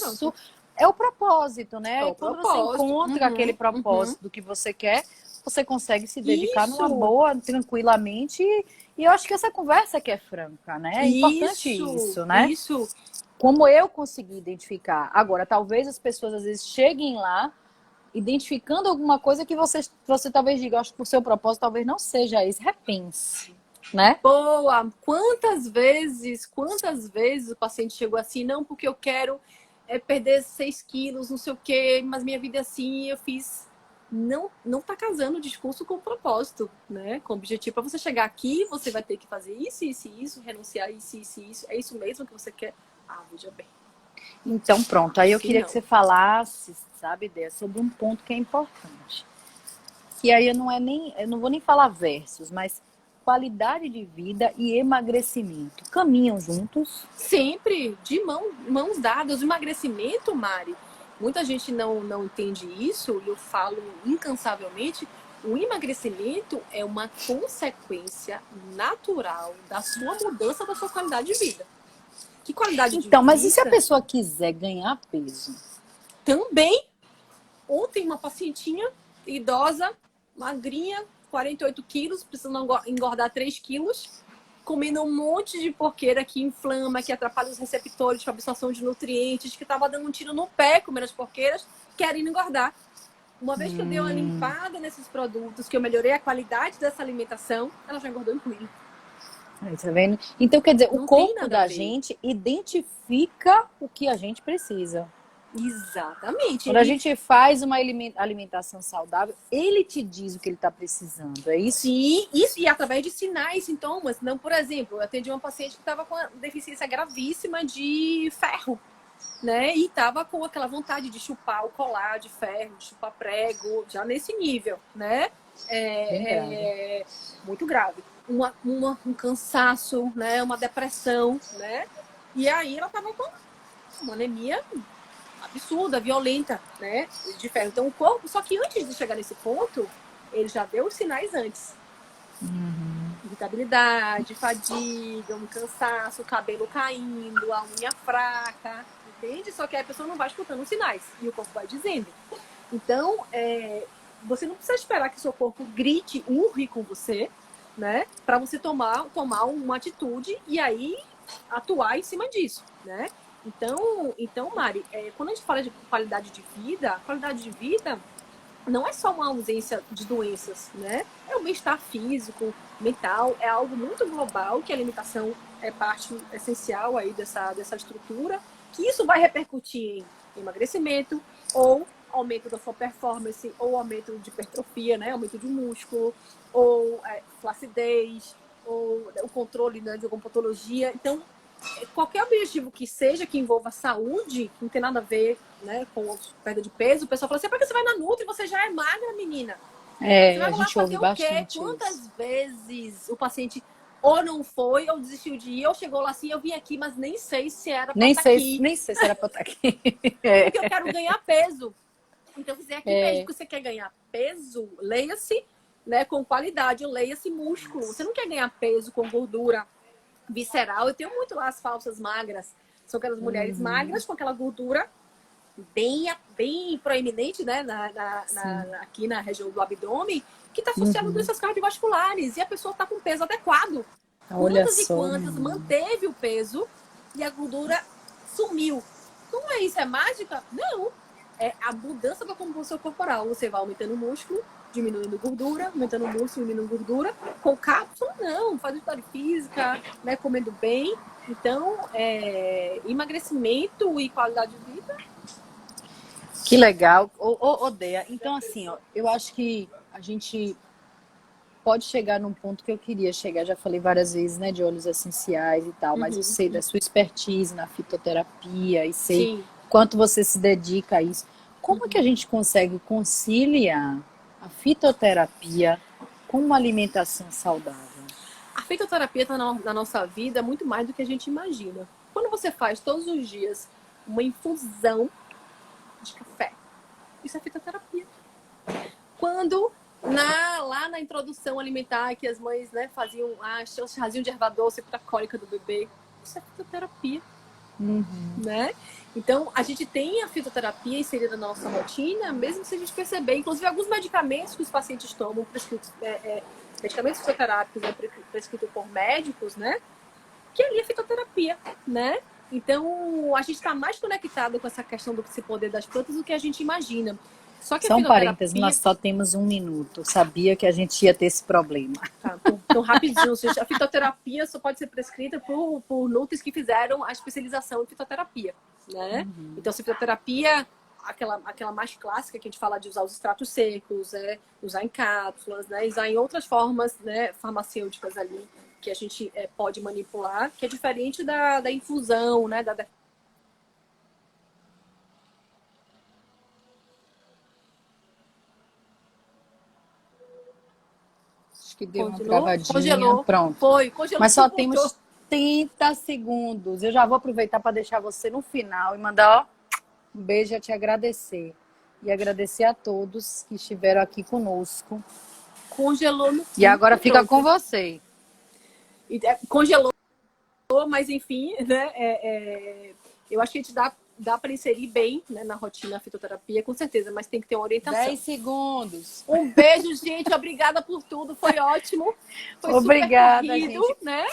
é o propósito, né? Quando você encontra aquele propósito do que você quer, você consegue se dedicar numa boa, tranquilamente. E eu acho que essa conversa que é franca, né? É importante isso, né? Como eu consegui identificar. Agora, talvez as pessoas às vezes cheguem lá identificando alguma coisa que você talvez diga, acho que o seu propósito talvez não seja esse, repense, né? Boa! Quantas vezes o paciente chegou assim, não, porque eu quero perder 6 quilos, não sei o quê, mas minha vida é assim, eu fiz... Não tá casando o discurso com o propósito, né? Com o objetivo. Para você chegar aqui, você vai ter que fazer isso, isso e isso, renunciar a isso, isso e isso. É isso mesmo que você quer? Ah, veja bem. Então, pronto. Aí eu queria que você falasse, sabe, Déia, sobre um ponto que é importante. Que aí eu não vou nem falar versos, mas qualidade de vida e emagrecimento. Caminham juntos? Sempre, de mãos dadas. O emagrecimento, Mari, muita gente não entende isso, e eu falo incansavelmente, o emagrecimento é uma consequência natural da sua mudança da sua qualidade de vida. Que qualidade de vida? Então, mas e se a pessoa quiser ganhar peso? Também. Ontem, uma pacientinha idosa, magrinha, 48 quilos, precisando engordar 3 quilos, comendo um monte de porqueira que inflama, que atrapalha os receptores de absorção de nutrientes, que tava dando um tiro no pé comendo as porqueiras, querendo engordar. Uma vez que eu dei uma limpada nesses produtos, que eu melhorei a qualidade dessa alimentação, ela já engordou inclusive. Aí, tá vendo? Então, quer dizer, Não o tem corpo nada a da ver. gente identifica o que a gente precisa. Exatamente. Quando a gente faz uma alimentação saudável, ele te diz o que ele está precisando, é isso? Sim, isso, e através de sinais, sintomas. Não, por exemplo, eu atendi uma paciente que estava com uma deficiência gravíssima de ferro, né? E estava com aquela vontade de chupar o colar de ferro, de chupar prego, já nesse nível, né? Muito grave. Um cansaço, né? Uma depressão, né? E aí ela estava com uma anemia absurda, violenta, né? De ferro. Então o corpo, só que antes de chegar nesse ponto, ele já deu os sinais antes. Irritabilidade, fadiga, um cansaço, o cabelo caindo, a unha fraca, entende? Só que a pessoa não vai escutando os sinais e o corpo vai dizendo. Então, você não precisa esperar que o seu corpo grite, urre com você, né? Para você tomar uma atitude e aí atuar em cima disso, né? Então, Mari, quando a gente fala de qualidade de vida não é só uma ausência de doenças, né? É o bem-estar físico, mental, é algo muito global, que a alimentação é parte essencial aí dessa estrutura, que isso vai repercutir em emagrecimento, ou aumento da sua performance, ou aumento de hipertrofia, né? Aumento de músculo, ou flacidez, ou o controle, né, de alguma patologia. Então, qualquer objetivo que seja que envolva saúde, que não tem nada a ver, né, com perda de peso, o pessoal fala assim, para que você vai na Nutri e você já é magra, menina? Você vai A lá gente fazer ouve o quê? bastante Quantas isso. vezes o paciente ou não foi, ou desistiu de ir, ou chegou lá assim, eu vim aqui, mas nem sei se era para estar aqui. Nem sei se era para estar aqui. Porque eu quero ganhar peso. Então, se aqui mesmo que você quer ganhar peso, leia-se, né, com qualidade, leia-se músculo. Você não quer ganhar peso com gordura visceral. Eu tenho muito lá as falsas magras. São aquelas mulheres magras com aquela gordura bem proeminente, né, aqui na região do abdômen, que está associada a doenças cardiovasculares. E a pessoa está com peso adequado. Olha Quantas e só, quantas manteve o peso e a gordura sumiu. Não é isso? É mágica? Não. É a mudança da composição corporal. Você vai aumentando o músculo, diminuindo gordura, aumentando o músculo, diminuindo gordura. Com cápsula, não. Faz atividade física, né, comendo bem. Então, emagrecimento e qualidade de vida. que legal. Dea, então assim, ó, eu acho que a gente pode chegar num ponto que eu queria chegar, já falei várias vezes, né, de óleos essenciais e tal, mas eu sei da sua expertise na fitoterapia e sei Sim. quanto você se dedica a isso. Como é que a gente consegue conciliar a fitoterapia com uma alimentação saudável? A fitoterapia está na nossa vida muito mais do que a gente imagina. Quando você faz todos os dias uma infusão de café, isso é fitoterapia. Quando lá na introdução alimentar que as mães, né, faziam chazinho de erva doce para a cólica do bebê, isso é fitoterapia. Né? Então, a gente tem a fitoterapia inserida na nossa rotina, mesmo se a gente perceber, inclusive alguns medicamentos que os pacientes tomam, prescritos, medicamentos fitoterápicos, né, prescritos por médicos, né? Que ali é fitoterapia, né? Então, a gente está mais conectado com essa questão desse poder das plantas do que a gente imagina. Só que Só um a fitoterapia... parênteses, nós só temos 1 minuto. Sabia que a gente ia ter esse problema. Tá, então rapidinho, gente. A fitoterapia só pode ser prescrita por nutris que fizeram a especialização em fitoterapia, né? Então, se fitoterapia, aquela mais clássica que a gente fala de usar os extratos secos, usar em cápsulas, né? Usar em outras formas, né, farmacêuticas ali, que a gente pode manipular, que é diferente da infusão, né? Que deu uma Congelou? travadinha. Congelou. Pronto. Congelou. Mas só temos 30 segundos. Eu já vou aproveitar para deixar você no final e mandar um beijo e te agradecer. E agradecer a todos que estiveram aqui conosco. Congelou no E agora fica com você. Congelou, mas enfim, né? Eu acho que a gente dá para inserir bem, né, na rotina a fitoterapia, com certeza, mas tem que ter uma orientação. 10 segundos. Um beijo, gente. Obrigada por tudo. Foi ótimo. Foi obrigada, super corrido, gente. né?